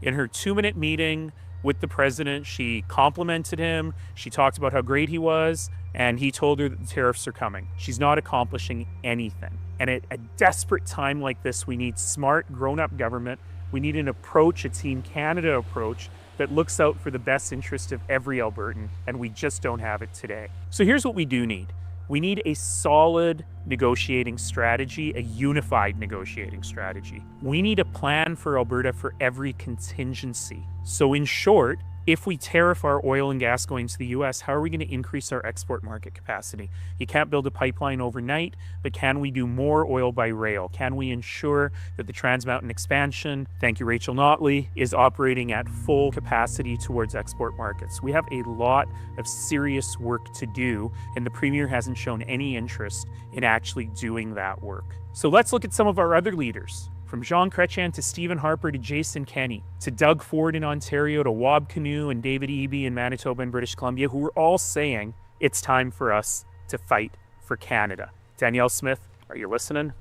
In her 2-minute meeting with the president, she complimented him, she talked about how great he was, and he told her that the tariffs are coming. She's not accomplishing anything. And at a desperate time like this, we need smart, grown-up government. We need an approach, a Team Canada approach, that looks out for the best interest of every Albertan, and we just don't have it today. So here's what we do need. We need a solid negotiating strategy, a unified negotiating strategy. We need a plan for Alberta for every contingency. So in short, if we tariff our oil and gas going to the US, how are we going to increase our export market capacity? You can't build a pipeline overnight, but can we do more oil by rail? Can we ensure that the Trans Mountain expansion, thank you Rachel Notley, is operating at full capacity towards export markets? We have a lot of serious work to do, and the Premier hasn't shown any interest in actually doing that work. So let's look at some of our other leaders. From Jean Chrétien to Stephen Harper to Jason Kenney to Doug Ford in Ontario to Wab Kinew and David Eby in Manitoba and British Columbia, who were all saying it's time for us to fight for Canada. Danielle Smith, are you listening?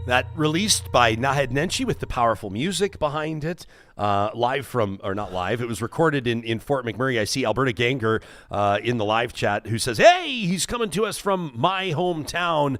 That released by Naheed Nenshi with the powerful music behind it. Live from, or not live, it was recorded in Fort McMurray. I see Alberta Ganger in the live chat who says, hey, he's coming to us from my hometown.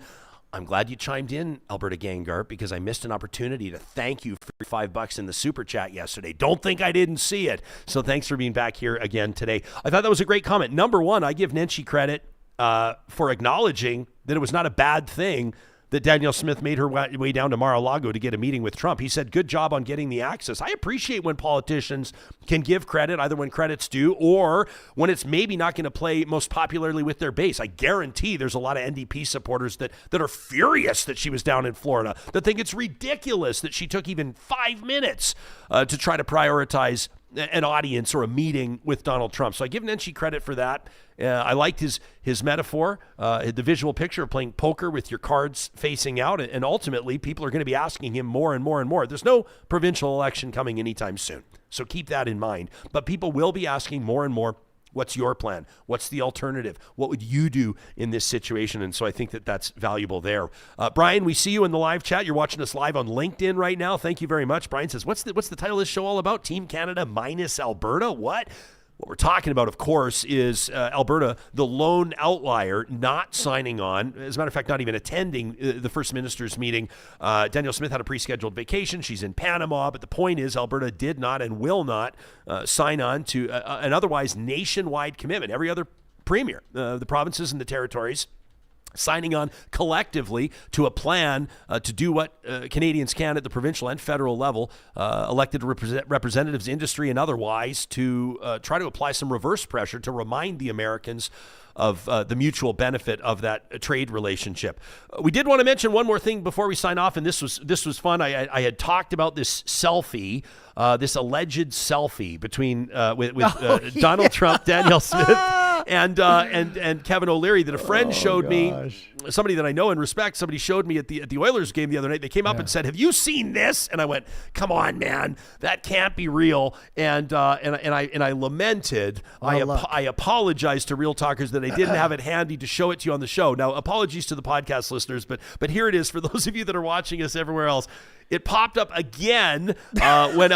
I'm glad you chimed in, Alberta Ganger, because I missed an opportunity to thank you for $5 in the super chat yesterday. Don't think I didn't see it. So thanks for being back here again today. I thought that was a great comment. Number one, I give Nenshi credit for acknowledging that it was not a bad thing that Danielle Smith made her way down to Mar-a-Lago to get a meeting with Trump. He said, good job on getting the access. I appreciate when politicians can give credit, either when credit's due or when it's maybe not going to play most popularly with their base. I guarantee there's a lot of NDP supporters that are furious that she was down in Florida, that think it's ridiculous that she took even 5 minutes to try to prioritize an audience or a meeting with Donald Trump. So I give Nenshi credit for that. I liked his metaphor, the visual picture of playing poker with your cards facing out. And ultimately, people are going to be asking him more and more and more. There's no provincial election coming anytime soon. So keep that in mind. But people will be asking more and more, what's your plan? What's the alternative? What would you do in this situation? And so I think that that's valuable there. Brian, we see you in the live chat. You're watching us live on LinkedIn right now. Thank you very much. Brian says, what's the title of this show all about? Team Canada minus Alberta? What? What we're talking about, of course, is Alberta, the lone outlier, not signing on. As a matter of fact, not even attending the First Minister's meeting. Danielle Smith had a pre-scheduled vacation. She's in Panama. But the point is, Alberta did not and will not sign on to an otherwise nationwide commitment. Every other premier, the provinces and the territories, signing on collectively to a plan to do what Canadians can at the provincial and federal level, elected representatives, industry, and otherwise, to try to apply some reverse pressure to remind the Americans of the mutual benefit of that trade relationship. We did want to mention one more thing before we sign off, and this was fun. I had talked about this selfie, this alleged selfie between Donald Trump, Danielle Smith, and Kevin O'Leary that a friend showed me. Somebody that I know and respect, somebody showed me at the Oilers game the other night. They came up and said, "Have you seen this?" And I went, "Come on, man, that can't be real." And I lamented. I apologized to Real Talkers that I didn't have it handy to show it to you on the show. Now, apologies to the podcast listeners, but here it is for those of you that are watching us everywhere else. It popped up again when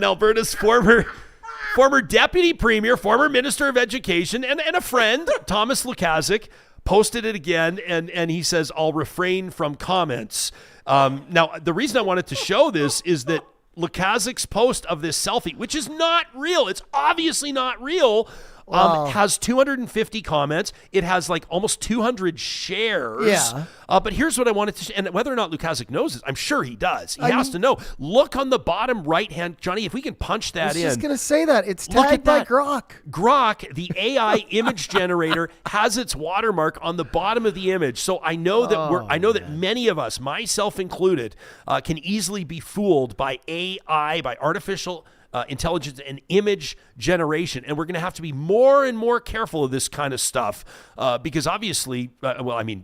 Alberta's former deputy premier, former minister of education, and a friend, Thomas Lukaszuk, posted it again, and he says, "I'll refrain from comments." Now, the reason I wanted to show this is that Lukaszuk's post of this selfie, which is not real, it's obviously not real, has 250 comments. It has like almost 200 shares. Yeah. But here's what I wanted to, and whether or not Lukaszuk knows this, I'm sure he does. He has to know. Look on the bottom right hand, Johnny, if we can punch that in. I was just going to say that. It's tagged by Grok. Grok, the AI image generator, has its watermark on the bottom of the image. So I know that many of us, myself included, can easily be fooled by AI, by artificial intelligence and image generation. And we're going to have to be more and more careful of this kind of stuff because obviously,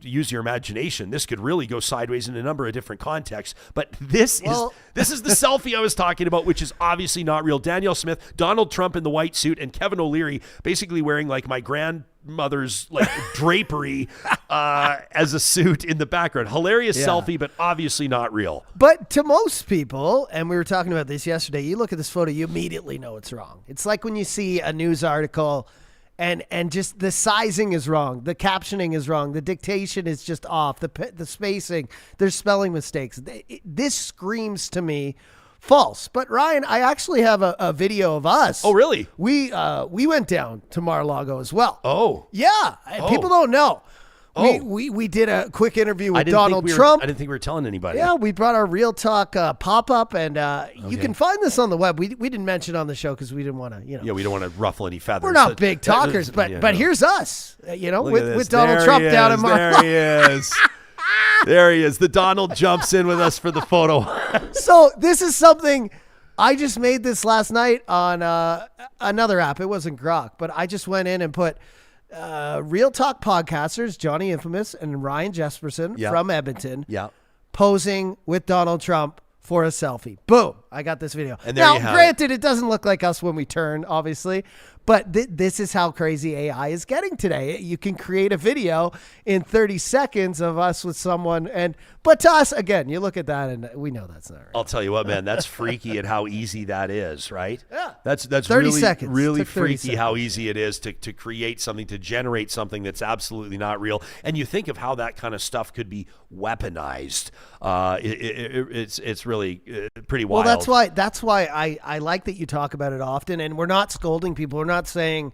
use your imagination. This could really go sideways in a number of different contexts. But this is the selfie I was talking about, which is obviously not real. Danielle Smith, Donald Trump in the white suit, and Kevin O'Leary basically wearing like my grandmother's like drapery as a suit in the background. Hilarious selfie, but obviously not real. But to most people, and we were talking about this yesterday, you look at this photo, you immediately know it's wrong. It's like when you see a news article and just the sizing is wrong, the captioning is wrong, the dictation is just off, the spacing, there's spelling mistakes. This screams to me false. But Ryan, I actually have a video of us. Oh, really? We went down to Mar-a-Lago as well. Oh. Yeah. Oh. People don't know. Oh. We did a quick interview with Donald Trump. I didn't think we were telling anybody. Yeah, we brought our Real Talk pop-up, and you can find this on the web. We didn't mention it on the show because we didn't want to, Yeah, we don't want to ruffle any feathers. We're not big talkers, but here's us, with Donald there Trump down in Mar-a-Lago. There he is. There he is. The Donald jumps in with us for the photo. So this is something, I just made this last night on another app. It wasn't Grok, but I just went in and put Real Talk podcasters, Johnny Infamous and Ryan Jesperson from Edmonton, posing with Donald Trump for a selfie. Boom. I got this video. And there now, you have granted, it doesn't look like us when we turn, obviously, but this is how crazy AI is getting today. You can create a video in 30 seconds of us with someone. But to us, again, you look at that and we know that's not right. I'll tell you what, man, that's freaky at how easy that is, right? Yeah. That's 30 really, seconds. really Took 30 freaky how easy it is to create something, to generate something that's absolutely not real. And you think of how that kind of stuff could be weaponized. It's really pretty wild. Well, that's why I like that you talk about it often, and we're not scolding people. We're not saying,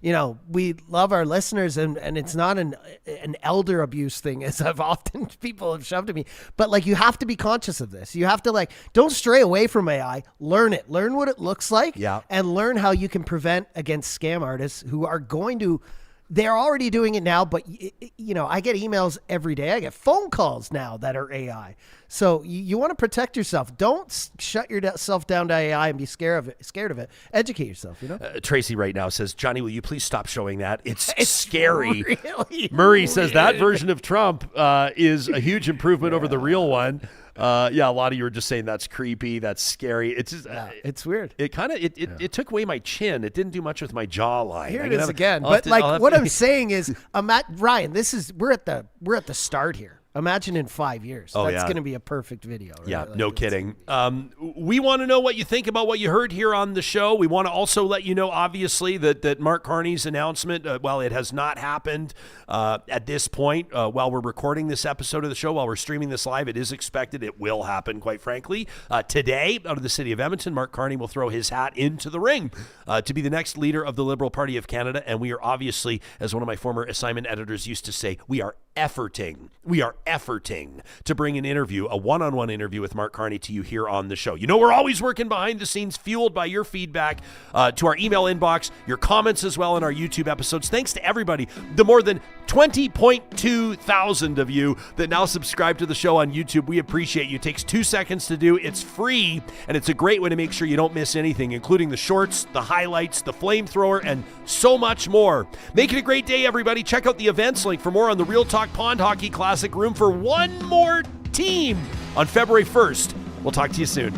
we love our listeners, and it's not an elder abuse thing, as I've often people have shoved at me. But you have to be conscious of this. You have to don't stray away from AI. Learn it. Learn what it looks like, and learn how you can prevent against scam artists who are going to. They're already doing it now, but I get emails every day. I get phone calls now that are AI. So you want to protect yourself. Don't shut yourself down to AI and be scared of it. Educate yourself. Tracy right now says, Johnny, will you please stop showing that? It's scary. Really Murray says that version of Trump is a huge improvement over the real one. A lot of you were just saying that's creepy, that's scary. It's just, it's weird. It kind of it took away my chin. It didn't do much with my jawline. Here it is again. But what I'm saying is, Ryan, we're at the start here. Imagine in 5 years. That's going to be a perfect video. Right? Yeah, no kidding. We want to know what you think about what you heard here on the show. We want to also let you know, obviously, that Mark Carney's announcement, it has not happened at this point. While we're recording this episode of the show, while we're streaming this live, it is expected. It will happen, quite frankly. Today, out of the city of Edmonton, Mark Carney will throw his hat into the ring to be the next leader of the Liberal Party of Canada. And we are obviously, as one of my former assignment editors used to say, we are efforting to bring an interview, a one-on-one interview with Mark Carney to you here on the show. We're always working behind the scenes, fueled by your feedback to our email inbox, your comments as well in our YouTube episodes. Thanks to everybody, the more than 20.2 thousand of you that now subscribe to the show on YouTube. We appreciate you. It takes 2 seconds to do. It's free, and it's a great way to make sure you don't miss anything, including the shorts, the highlights, the flamethrower, and so much more. Make it a great day, everybody. Check out the events link for more on the Real Talk Pond Hockey Classic. Room for one more team on February 1st. We'll talk to you soon.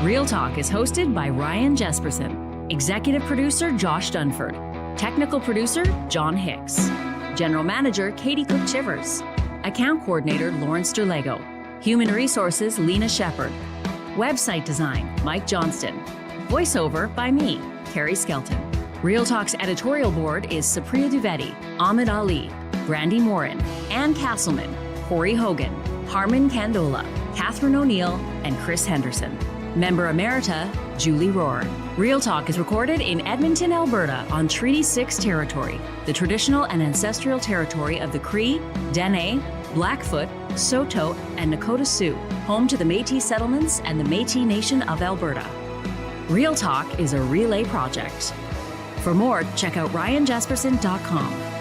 Real Talk is hosted by Ryan Jesperson, executive producer Josh Dunford, technical producer John Hicks, general manager Katie Cook-Chivers, account coordinator Lawrence Derlego, human resources Lena Shepard, website design Mike Johnston, voiceover by me, Carrie Skelton. Real Talk's editorial board is Supriya Dwivedi, Ahmed Ali, Brandy Morin, Ann Castleman, Corey Hogan, Harman Candola, Catherine O'Neill, and Chris Henderson. Member Emerita, Julie Rohr. Real Talk is recorded in Edmonton, Alberta on Treaty 6 territory, the traditional and ancestral territory of the Cree, Dene, Blackfoot, Saulteaux, and Nakota Sioux, home to the Métis settlements and the Métis Nation of Alberta. Real Talk is a relay project. For more, check out ryanjesperson.com.